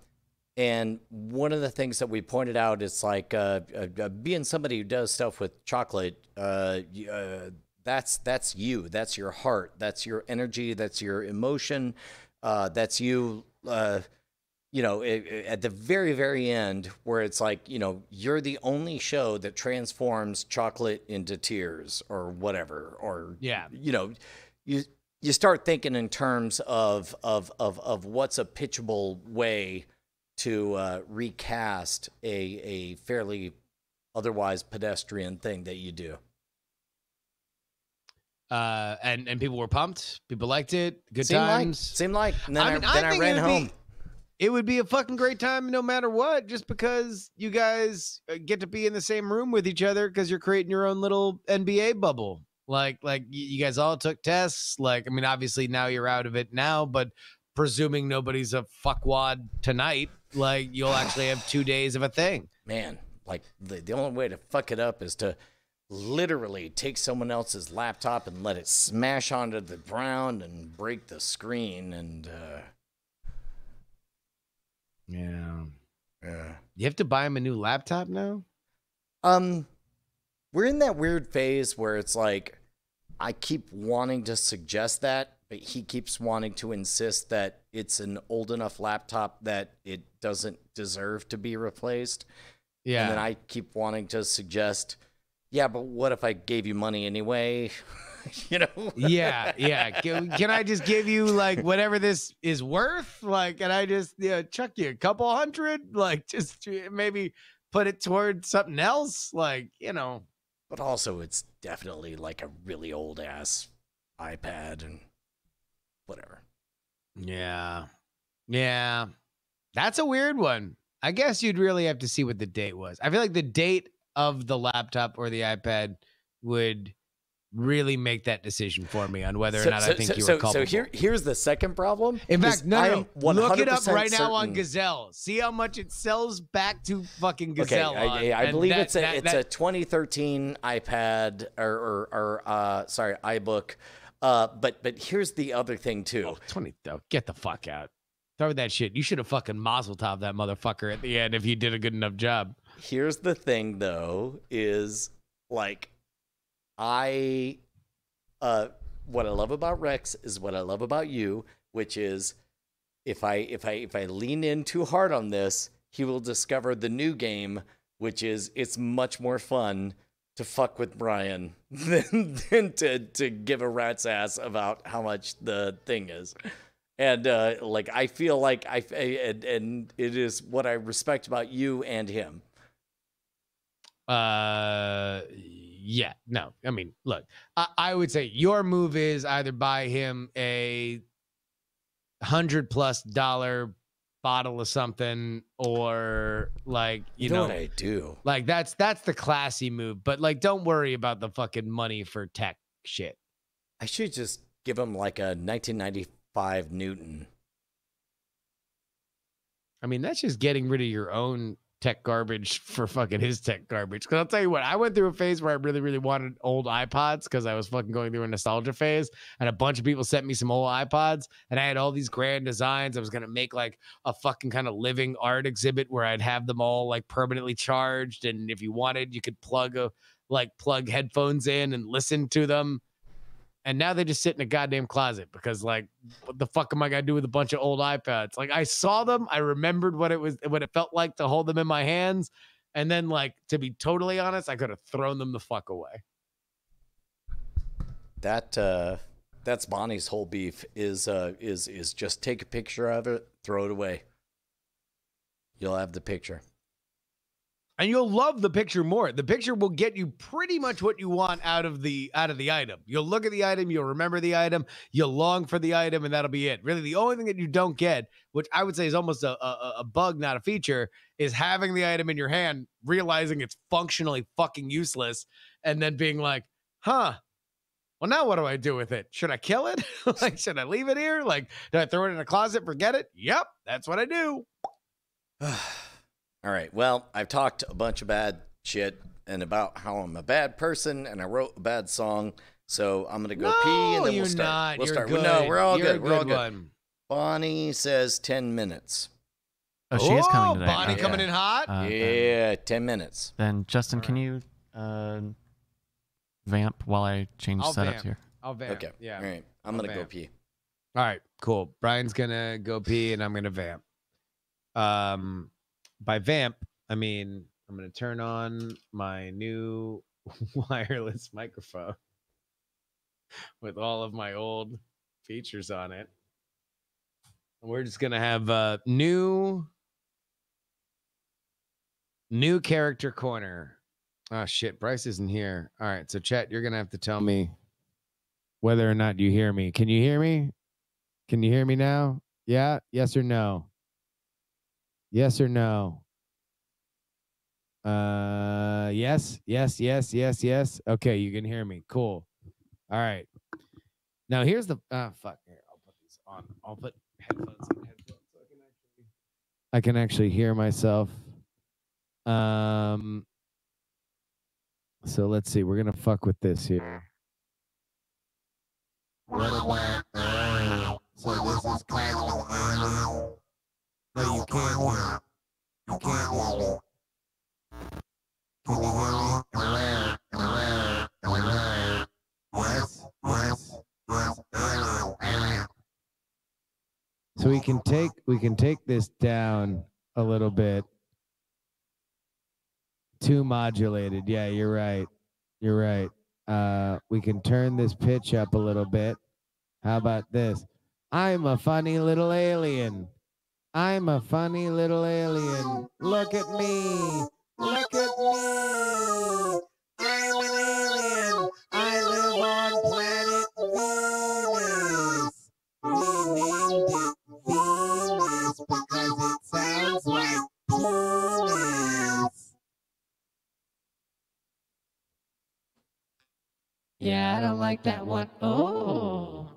one of the things that we pointed out is like being somebody who does stuff with chocolate, that's you. That's your heart. That's your energy. That's your emotion. That's you. At the very, very end, where it's like, you're the only show that transforms chocolate into tears or whatever, or, you start thinking in terms of what's a pitchable way to recast a fairly otherwise pedestrian thing that you do. And people were pumped. People liked it. Good times. Seemed like. And then I ran home. It would be a fucking great time no matter what, just because you guys get to be in the same room with each other because you're creating your own little NBA bubble. Like you guys all took tests. Like, I mean, obviously now you're out of it now, but presuming nobody's a fuckwad tonight, like you'll actually have 2 days of a thing. Man, like the only way to fuck it up is to literally take someone else's laptop and let it smash onto the ground and break the screen and... Yeah. You have to buy him a new laptop now? We're in that weird phase where it's like, I keep wanting to suggest that, but he keeps wanting to insist that it's an old enough laptop that it doesn't deserve to be replaced. Yeah. And then I keep wanting to suggest, yeah, but what if I gave you money anyway? You know? Yeah. Can I just give you like whatever this is worth? Like, can I just chuck you a couple hundred? Like, just maybe put it toward something else? Like, But also, it's definitely like a really old ass iPad and whatever. Yeah. That's a weird one. I guess you'd really have to see what the date was. I feel like the date of the laptop or the iPad would really make that decision for me on whether or not I think you were culpable. So here's the second problem. In fact, no. Look it up right now on certain... Gazelle. See how much it sells back to fucking Gazelle. Okay, I believe it's a 2013 iPad or iBook. But here's the other thing too. Get the fuck out. Throw that shit. You should have fucking Mazel Tov that motherfucker at the end if you did a good enough job. Here's the thing though, is like what I love about Rex is what I love about you, which is if I lean in too hard on this, he will discover the new game, which is it's much more fun to fuck with Brian than to give a rat's ass about how much the thing is. And like I feel like and it is what I respect about you and him. Yeah, no. I mean, look, I would say your move is either buy him a $100+ bottle of something, or like you know what I do. Like that's the classy move, but like don't worry about the fucking money for tech shit. I should just give him like a 1995 Newton. I mean, that's just getting rid of your own tech garbage for fucking his tech garbage. Because I'll tell you what, I went through a phase where I really, really wanted old iPods because I was fucking going through a nostalgia phase, and a bunch of people sent me some old iPods, and I had all these grand designs. I was gonna make like a fucking kind of living art exhibit where I'd have them all like permanently charged, and if you wanted, you could plug headphones in and listen to them. And now they just sit in a goddamn closet because, like, what the fuck am I gonna do with a bunch of old iPads? Like, I saw them, I remembered what it felt like to hold them in my hands, and then, like, to be totally honest, I could have thrown them the fuck away. That's Bonnie's whole beef is just take a picture of it, throw it away. You'll have the picture. And you'll love the picture more. The picture will get you pretty much what you want out of the item. You'll look at the item, you'll remember the item, you'll long for the item, and that'll be it. Really, the only thing that you don't get, which I would say is almost a bug, not a feature, is having the item in your hand, realizing it's functionally fucking useless, and then being like, well, now what do I do with it? Should I kill it? Like, should I leave it here? Like, do I throw it in a closet, forget it? Yep, that's what I do. All right. Well, I've talked a bunch of bad shit and about how I'm a bad person and I wrote a bad song. So I'm gonna go pee and then we'll start. We'll start. Good. No, we're all You're good. We're all good. One. Bonnie says 10 minutes. Oh, she is coming today. Bonnie coming in hot. Yeah, 10 minutes. Then Justin, can you vamp while I change setups here? I'll vamp. Okay. Yeah. All right. I'm gonna go pee. All right. Cool. Brian's gonna go pee and I'm gonna vamp. By vamp, I mean I'm going to turn on my new wireless microphone with all of my old features on it. And we're just going to have new character corner. Oh, shit. Bryce isn't here. All right. So, chat, you're going to have to tell me whether or not you hear me. Can you hear me? Can you hear me now? Yeah? Yes or no? Yes or no? Yes. Okay, you can hear me. Cool. All right. Now here's the fuck. Here, I'll put these on. I'll put headphones in so I can actually hear myself. So let's see. We're gonna fuck with this here. What about so this is kind of no, you can't hear. You can't hear me. Can you hear me? Yes? So we can take this down a little bit. Too modulated. Yeah, you're right. You're right. We can turn this pitch up a little bit. How about this? I'm a funny little alien. I'm a funny little alien. Look at me. Look at me. I'm an alien. I live on planet Venus. We named it Venus because it sounds like penis. Yeah, I don't like that one. Oh,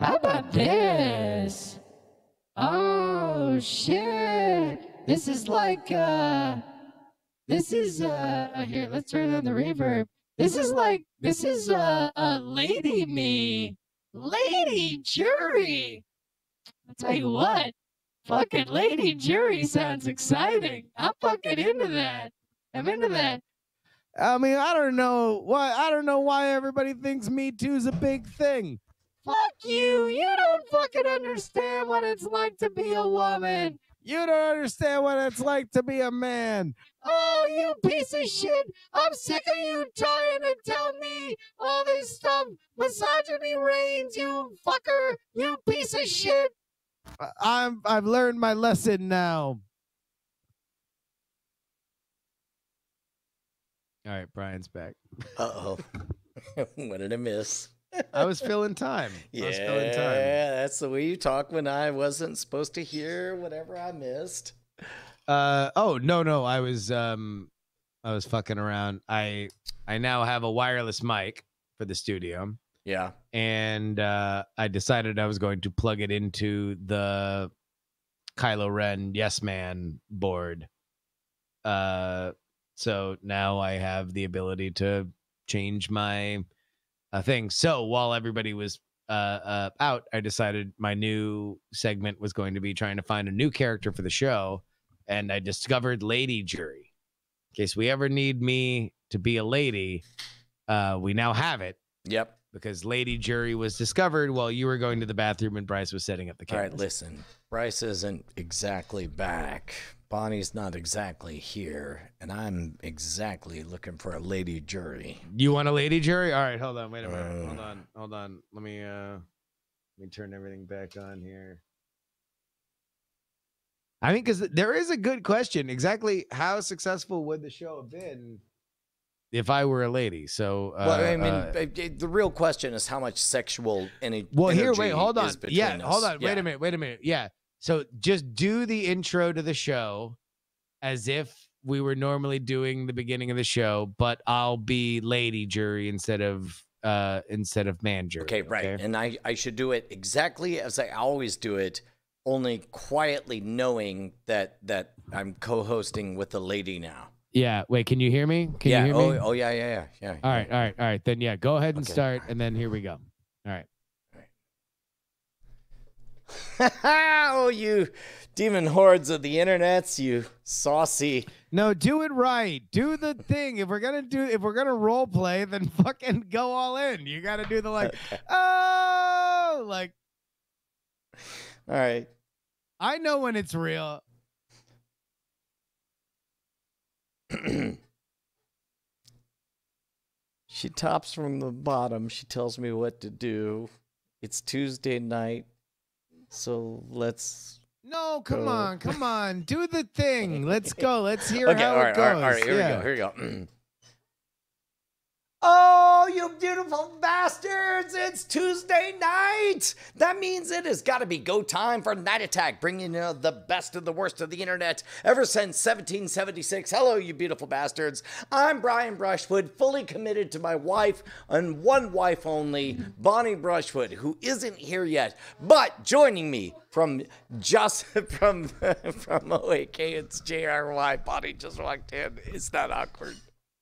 how about this? Oh, shit. This is like, here, let's turn on the reverb. This is Lady Me. Lady Jury. I'll tell you what, fucking Lady Jury sounds exciting. I'm fucking into that. I'm into that. I mean, I don't know why everybody thinks Me Too's a big thing. Fuck you. You don't fucking understand what it's like to be a woman. You don't understand what it's like to be a man. Oh, you piece of shit. I'm sick of you trying to tell me all this stuff. Misogyny reigns, you fucker. You piece of shit. I've learned my lesson now. All right, Brian's back. Uh-oh. What did I miss? I was filling time. Yeah, that's the way you talk when I wasn't supposed to hear whatever I missed. Oh, no. I was fucking around. I now have a wireless mic for the studio. Yeah. And I decided I was going to plug it into the Kylo Ren Yes Man board. So now I have the ability to change my thing. So while everybody was out, I decided my new segment was going to be trying to find a new character for the show. And I discovered Lady Jury. In case we ever need me to be a lady, we now have it. Yep. Because Lady Jury was discovered while you were going to the bathroom and Bryce was setting up the cameras. All right, listen. Bryce isn't exactly back. Bonnie's not exactly here. And I'm exactly looking for a Lady Jury. You want a Lady Jury? All right, hold on. Wait a minute. Hold on. Let me turn everything back on here. I mean, because there is a good question. Exactly how successful would the show have been if I were a lady? So, well, I mean, the real question is how much sexual energy. Well, here, wait, hold on. Yeah, hold on. Wait a minute. Yeah. So just do the intro to the show as if we were normally doing the beginning of the show, but I'll be Lady Jury instead of man jury. Okay, right. Okay? And I should do it exactly as I always do it, only quietly knowing that I'm co-hosting with a lady now. Yeah. Wait, can you hear me? Can you hear me? Oh, yeah. All right. Then, yeah, go ahead and start, and then here we go. All right. Oh, you demon hordes of the internets, you saucy. No, do it right. Do the thing. If we're gonna role play, then fucking go all in. You gotta do the like, okay. Oh, like. All right. I know when it's real. She tops from the bottom. She tells me what to do. It's Tuesday night, so let's. No, come on. Do the thing. Let's go. Let's hear how it goes. All right. Here we go. Oh, you beautiful bastards! It's Tuesday night! That means it has got to be go time for Night Attack, bringing you the best of the worst of the internet ever since 1776. Hello, you beautiful bastards. I'm Brian Brushwood, fully committed to my wife and one wife only, Bonnie Brushwood, who isn't here yet, but joining me from OAK, it's JRY. Bonnie just walked in. It's not awkward.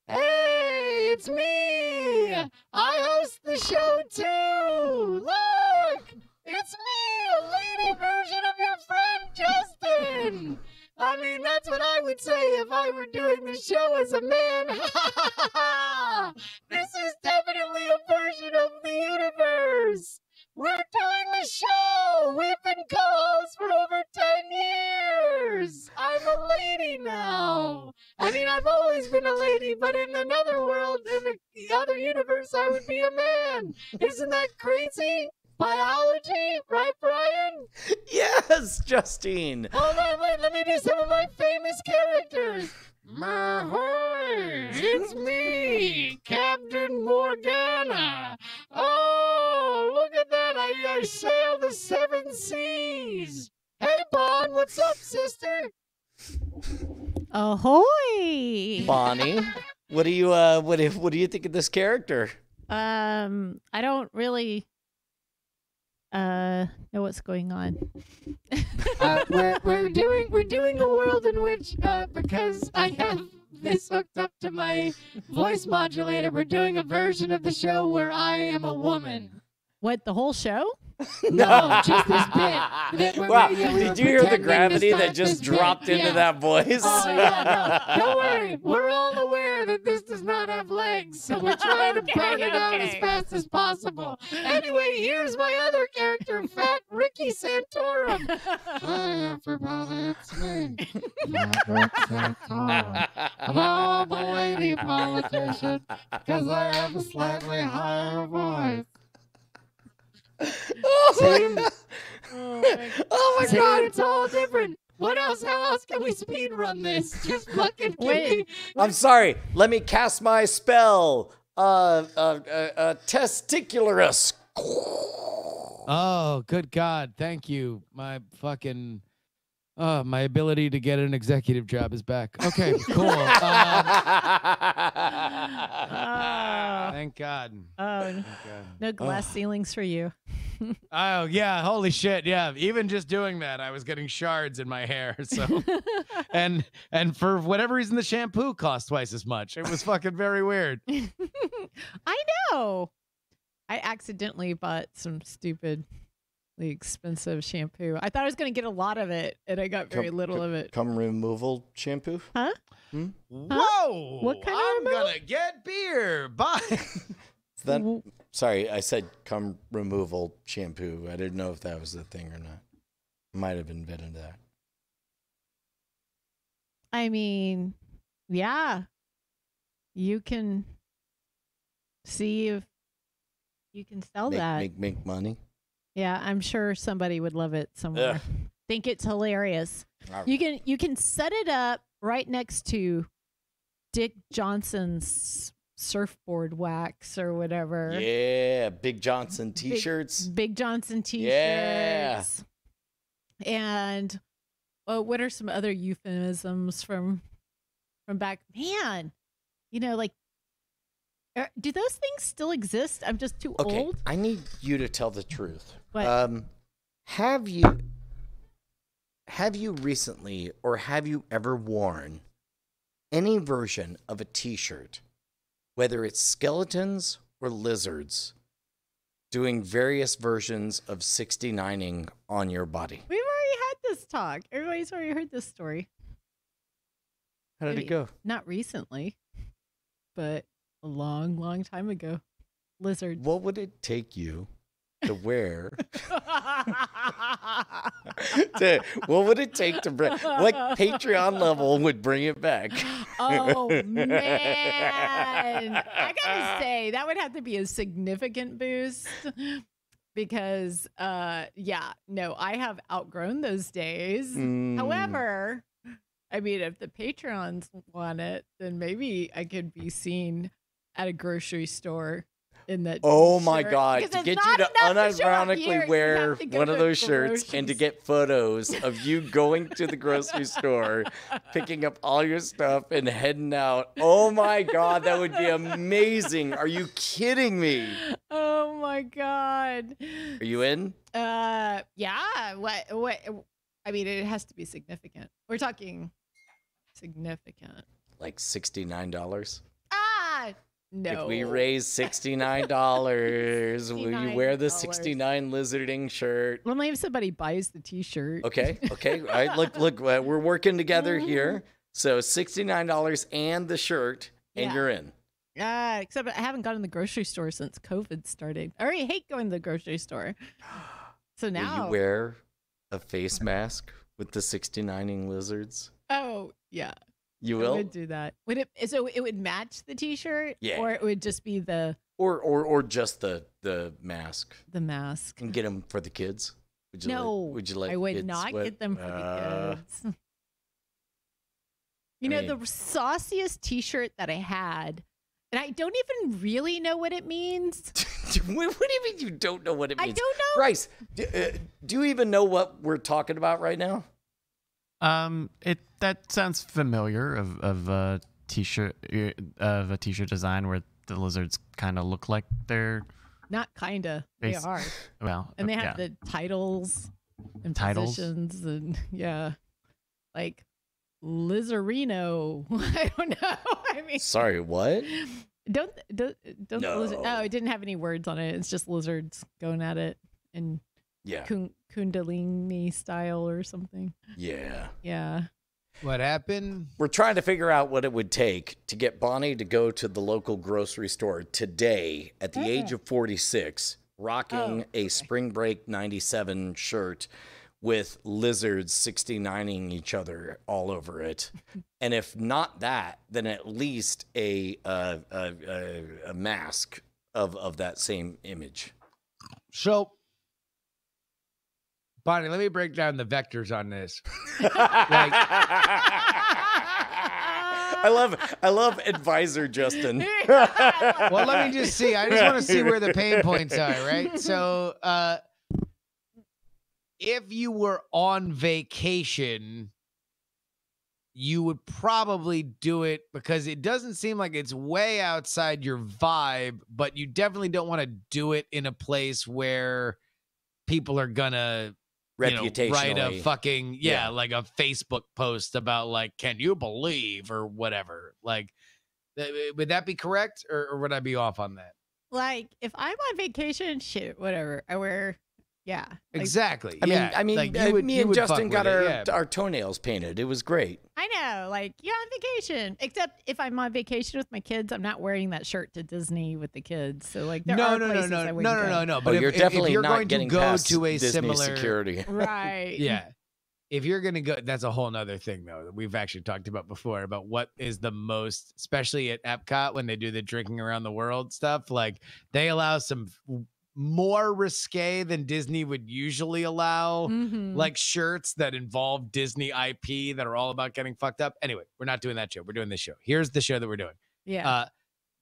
Hey, it's me! I host the show too! Look! It's me, a lady version of your friend Justin! I mean, that's what I would say if I were doing the show as a man. This is definitely a version of the universe! We're doing the show! We've been co a lady, but in another world, in the other universe, I would be a man. Isn't that crazy? Biology, right, Brian? Yes, Justine. Hold on, wait, let me do some of my famous characters. Mahoy, it's me, Captain Morgana. Oh, look at that, I sail the 7 seas. Hey, Bon, what's up, sister? Ahoy! Bonnie, what do you think of this character? I don't really know what's going on. We're doing a world in which because I have this hooked up to my voice modulator, we're doing a version of the show where I am a woman. What, the whole show? No, just this bit. Wow, did you hear the gravity that just dropped into that voice? Oh, yeah, no. Don't worry. We're all aware that this does not have legs, so we're trying to bang it out as fast as possible. Anyway, here's my other character, Fat Ricky Santorum. Hi, everybody. It's me, Fat Rick Santorum. I'm all the lady politician because I have a slightly higher voice. Oh my See, god! it's all different. What else? How else can we speed run this? Just fucking Wait. I'm sorry. Let me cast my spell. Testicularus. Oh, good God. Thank you. My fucking... my ability to get an executive job is back. Okay, cool. Thank God. Oh, no glass ceilings for you. Oh, yeah. Holy shit. Yeah. Even just doing that, I was getting shards in my hair. So, and for whatever reason, the shampoo cost twice as much. It was fucking very weird. I know. I accidentally bought some stupidly expensive shampoo. I thought I was going to get a lot of it, and I got very little of it. Cum removal shampoo? Huh? Whoa. What kind of I'm removal? going to get beer. Bye. Sorry, I said cum removal shampoo. I didn't know if that was a thing or not. Might have invented that. I mean, yeah. You can see if you can sell that. Make money. Yeah, I'm sure somebody would love it somewhere. Think it's hilarious. You can set it up right next to Dick Johnson's surfboard wax or whatever. Yeah, Big Johnson t-shirts. Big Johnson t-shirts. Yeah. And what are some other euphemisms from back? Man, like, do those things still exist? I'm just too old. I need you to tell the truth. What? Have you recently, or have you ever worn any version of a t-shirt, whether it's skeletons or lizards, doing various versions of 69ing on your body? We've already had this talk. Everybody's already heard this story. How did it go? Not recently, but a long, long time ago. Lizards. What would it take you to wear? What would it take to bring? What Patreon level would bring it back? Oh, man. I gotta say, that would have to be a significant boost because, I have outgrown those days. However, I mean, if the Patreons want it, then maybe I could be seen at a grocery store in that Oh my t-shirt. God! Because To it's get not you to enough to show up unironically here. You wear have to go one of to those shirts and to groceries. get photos of you going to the grocery store, picking up all your stuff and heading out. Oh my God, that would be amazing! Are you kidding me? Oh my God. Are you in? Yeah. What? I mean, it has to be significant. We're talking significant. Like $69? No. If we raise $69, will you wear the 69 lizarding shirt? Only if somebody buys the t-shirt. Okay. All right. Look. We're working together here. So $69 and the shirt, and Yeah. you're in. Except I haven't gone to the grocery store since COVID started. I already hate going to the grocery store. So now. Will you wear a face mask with the 69ing lizards? Oh, yeah. You I will? would do that. Would it? So it would match the T-shirt, Yeah. or it would just be the Or just the mask mask. and get them for the kids. Would you No, would you let I would kids not sweat? get them for the kids. You know, the sauciest T-shirt that I had, and I don't even really know what it means. What do you mean you don't know what it means? I don't know. Bryce, do you even know what we're talking about right now? That sounds familiar of a t-shirt design where the lizards kind of look like they're Not kinda. They Base- are, well, and they yeah. have the titles and Titles? positions, and like Lizarino. I don't know. I mean, Sorry, what? don't the lizard? No. Oh, it didn't have any words on it. It's just lizards going at it in Yeah. Kundalini style or something. Yeah. Yeah. What happened? We're trying to figure out what it would take to get Bonnie to go to the local grocery store today at the age of 46, rocking a Spring Break 97 shirt with lizards 69ing each other all over it. And if not that, then at least a mask of that same image. So, Bonnie, let me break down the vectors on this. I love advisor Justin. Well, let me just see. I just want to see where the pain points are, right? So, if you were on vacation, you would probably do it because it doesn't seem like it's way outside your vibe, but you definitely don't want to do it in a place where people are gonna Reputationally. write a fucking Yeah. like a Facebook post about like, can you believe or whatever. Like, would that be correct, or would I be off on that? Like if I'm on vacation, shit, whatever. I wear, like, Exactly. I mean, like, me and Justin got our our toenails painted. It was great. I know, like you're on vacation. Except if I'm on vacation with my kids, I'm not wearing that shirt to Disney with the kids. So like, there are places I wouldn't go. no. But But you're definitely if you're not going to getting go past to a Disney similar security. Right. Yeah. If you're going to go, that's a whole nother thing, though, that we've actually talked about before, about what is the most, especially at Epcot when they do the drinking around the world stuff. Like, they allow some more risque than Disney would usually allow, Mhm. like shirts that involve Disney IP that are all about getting fucked up. Anyway, we're not doing that show. We're doing this show. Here's the show that we're doing. Yeah.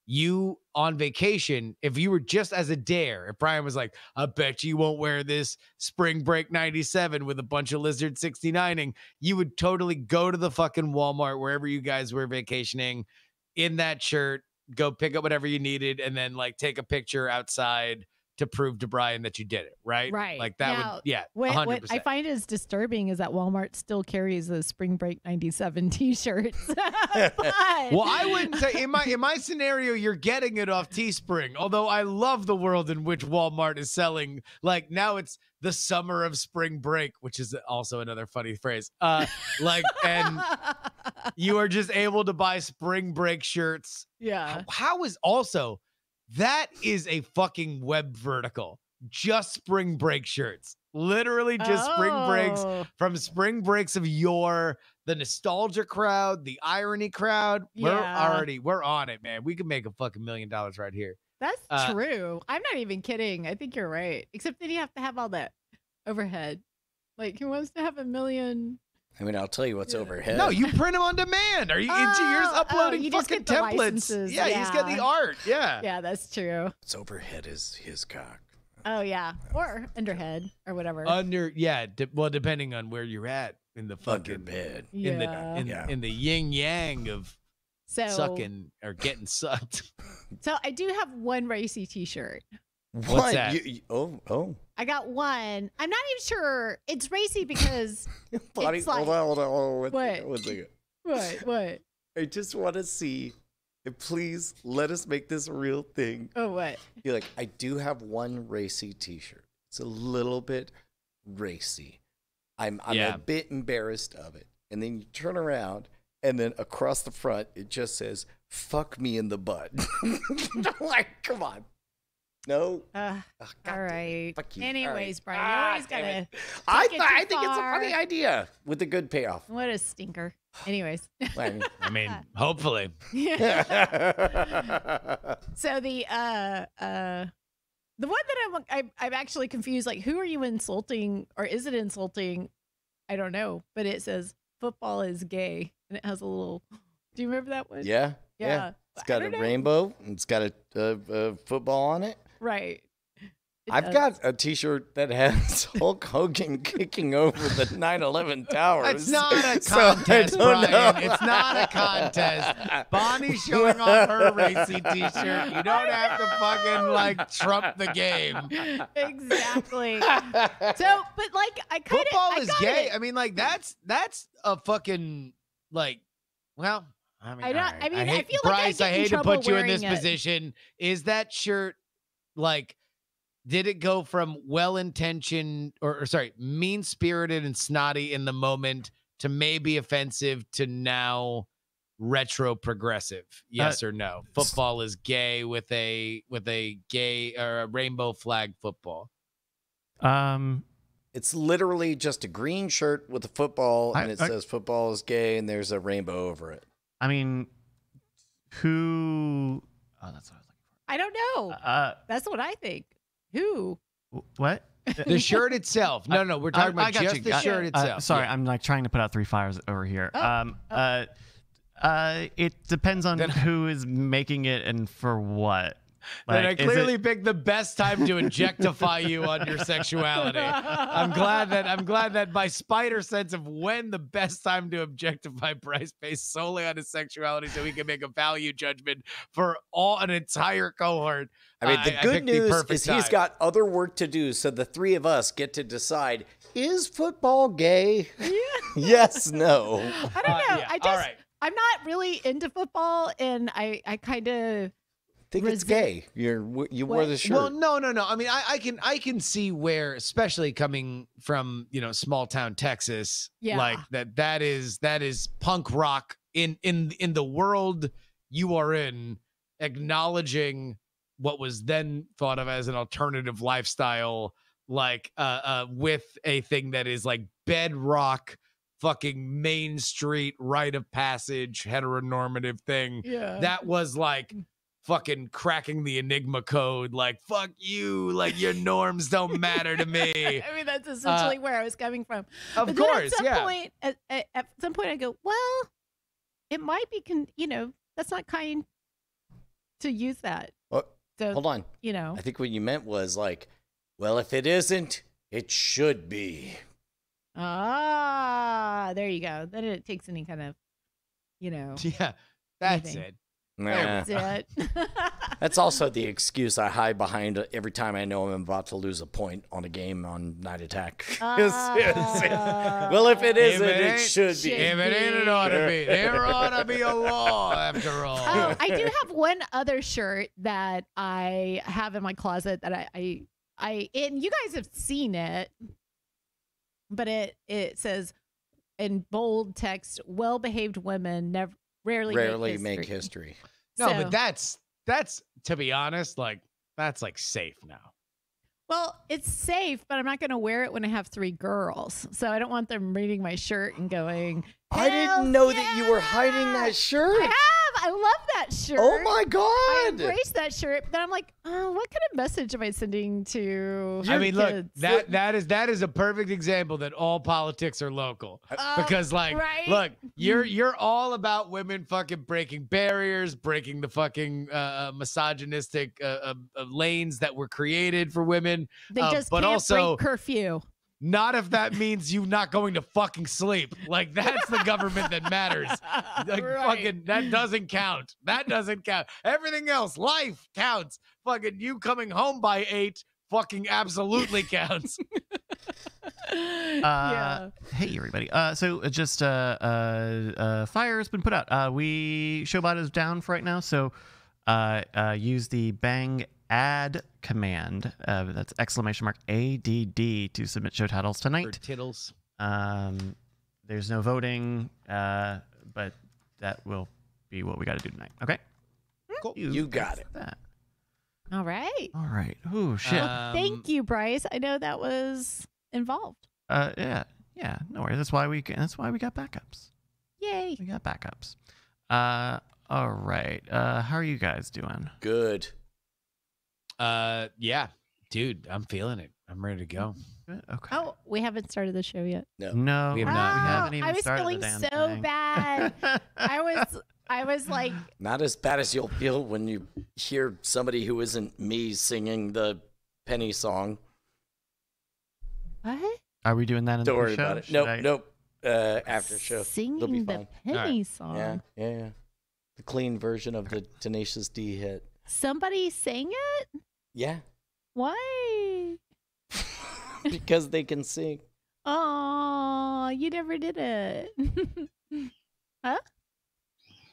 You on vacation, if you were just as a dare, if Brian was like, I bet you won't wear this Spring Break 97 with a bunch of lizard 69ing, you would totally go to the fucking Walmart, wherever you guys were vacationing, in that shirt, go pick up whatever you needed, and then like take a picture outside to prove to Brian that you did it, right? Right. Like that Now, would, yeah, What 100%. I find is disturbing is that Walmart still carries the Spring Break 97 T-shirts. But- Well, I wouldn't say in my scenario, you're getting it off Teespring. Although I love the world in which Walmart is selling. Like now, it's the summer of spring break, which is also another funny phrase. And you are just able to buy spring break shirts. yeah. How is also that is a fucking web vertical? Just spring break shirts. Literally just spring breaks Oh, from spring breaks of yore, the nostalgia crowd, the irony crowd. Yeah. We're on it, man. We could make a fucking $1 million right here. That's true. I'm not even kidding. I think you're right. Except then you have to have all that overhead. Like, who wants to have 1 million? I mean, I'll tell you what's overhead. No, you print them on demand. Are you? You're just uploading you just fucking get the templates. licenses. Yeah, you just get the art. Yeah. Yeah, that's true. What's overhead is his cock. Oh, yeah. Or underhead or whatever. Well, depending on where you're at in the Under fucking bed. yeah. in the yin yang of So, sucking or getting sucked. so I do have one racy T-shirt. What? that? Oh. I got one. I'm not even sure. It's racy because Bonnie, It's like- hold on. What? One second. what? I just want to see. And please let us make this a real thing. Oh, what? You're like, I do have one racy T-shirt. It's a little bit racy. I'm Yeah. a bit embarrassed of it. And then you turn around, and then across the front, it just says, "Fuck me in the butt." I'm like, come on. No. Uh, Oh, God all damn it. right. Fuck you. Anyways, All right. Brian, you always damn gotta. it. I take it too think it's a far. funny idea with a good payoff. What a stinker. Anyways. I mean, hopefully. So the one that I'm actually confused. Like, who are you insulting, or is it insulting? I don't know. But it says football is gay, and it has a little. Do you remember that one? Yeah. Yeah. It's got I a don't know. rainbow. And it's got a football on it. Right. It I've does. got a T-shirt that has Hulk Hogan kicking over the 9/11 towers. It's not a So I contest, don't Brian. know. It's not a contest. Bonnie's showing off her racy T-shirt. You don't have to fucking like trump the game. Exactly. So, but like, I kind of Football is gay. I mean, like that's a fucking like. Well, I mean, I don't- all right. I mean, I hate, feel like I Bryce, get I in hate to trouble put you in this wearing it. position. Is that shirt like? Did it go from well-intentioned or sorry, mean-spirited and snotty in the moment to maybe offensive to now retro progressive? Yes or no? Football is gay with a gay or a rainbow flag football. It's literally just a green shirt with a football, and it says football is gay, and there's a rainbow over it. I mean, who? Oh, that's what I was looking I don't know. for. That's what I think. Who? What? The shirt itself. No, we're talking I about got just you. the shirt itself. Sorry, Yeah. I'm like trying to put out three fires over here. Oh, It depends on Then- who is making it and for what. Then I Like, is clearly it- picked the best time to objectify you on your sexuality. I'm glad that my spider sense of when the best time to objectify Bryce based solely on his sexuality, so he can make a value judgment for an entire cohort. I mean, the good picked the news perfect is he's time. got other work to do, so the three of us get to decide, is football gay? Yes, no. I don't know. yeah, I all just, right. I'm not really into football, and I kind of. Think it's gay. You wore What? the shirt. Well, no. I mean, I can see where, especially coming from small town Texas, Yeah. like that is punk rock in the world you are in, acknowledging what was then thought of as an alternative lifestyle, like with a thing that is like bedrock, fucking main street rite of passage heteronormative thing. Yeah. That was like fucking cracking the Enigma code, like fuck you, like your norms don't matter to me. I mean, that's essentially where I was coming from. Of But course, then at some yeah. point, at some point, I go, well, it might be, that's not kind to use that. Oh, So, hold on. I I think what you meant was like, well, if it isn't, it should be. there you go. Then it takes any kind of, Yeah, that's Anything. it. Nah. that's it. That's also the excuse I hide behind every time I know I'm about to lose a point on a game on Night Attack. Well, if it isn't, it it ain't, should shit. be. If it ain't, it ought to be. There ought to be a law, after all. Oh, I do have one other shirt that I have in my closet that I and you guys have seen it, but it says in bold text, "Well-behaved women rarely make history. No, So- but that's to be honest, like that's like safe now. Well, it's safe, but I'm not going to wear it when I have 3 girls. So I don't want them reading my shirt and going, I didn't know that you were hiding that shirt. I have. I love that shirt. Oh my I God. embrace that shirt. But then I'm like, oh, what kind of message am I sending to I mean, look, kids? that is a perfect example that all politics are local. Because like, right? look, you're all about women fucking breaking barriers, breaking the fucking misogynistic lanes that were created for women. They just but can't also break curfew. not if that means you not going to fucking sleep. Like that's the government that matters. Like Right. fucking that doesn't count. That doesn't count. Everything else, life counts. Fucking you coming home by 8 fucking absolutely counts. Yeah. Hey everybody. So just fire has been put out. Showbot is down for right now, so use the bang add command. That's !ADD to submit show titles For tonight. tittles. There's no voting, but that will be what we got to do tonight. Okay. Cool. You got fix it. That. All right. All right. Ooh, shit. Thank you, Bryce. I know that was involved. Yeah. No worries. That's why we got backups. Yay. We got backups. All right. How are you guys doing? Good. Yeah, dude, I'm feeling it. I'm ready to go. Good. Okay. Oh, we haven't started the show yet. No, We have not. We Oh, haven't even I was started feeling the damn so thing. bad. I was like, Not as bad as you'll feel when you hear somebody who isn't me singing the Penny song. what? Are we doing that in Don't the worry show? about it. Should Nope, I- nope. After show. They'll be Singing the fine. Penny song. Yeah. The clean version of the Tenacious D hit. Somebody sang it? Yeah. Why? Because they can sing. Oh, you never did it. Huh?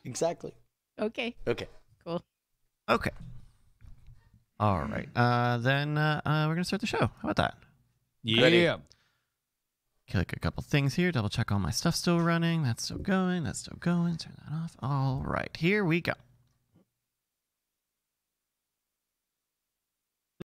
Exactly. Okay. Okay. Cool. Okay. All right. Then we're gonna start the show. How about that? Yeah. Click a couple things here. Double check all my stuff still running. That's still going. That's still going. Turn that off. All right. Here we go.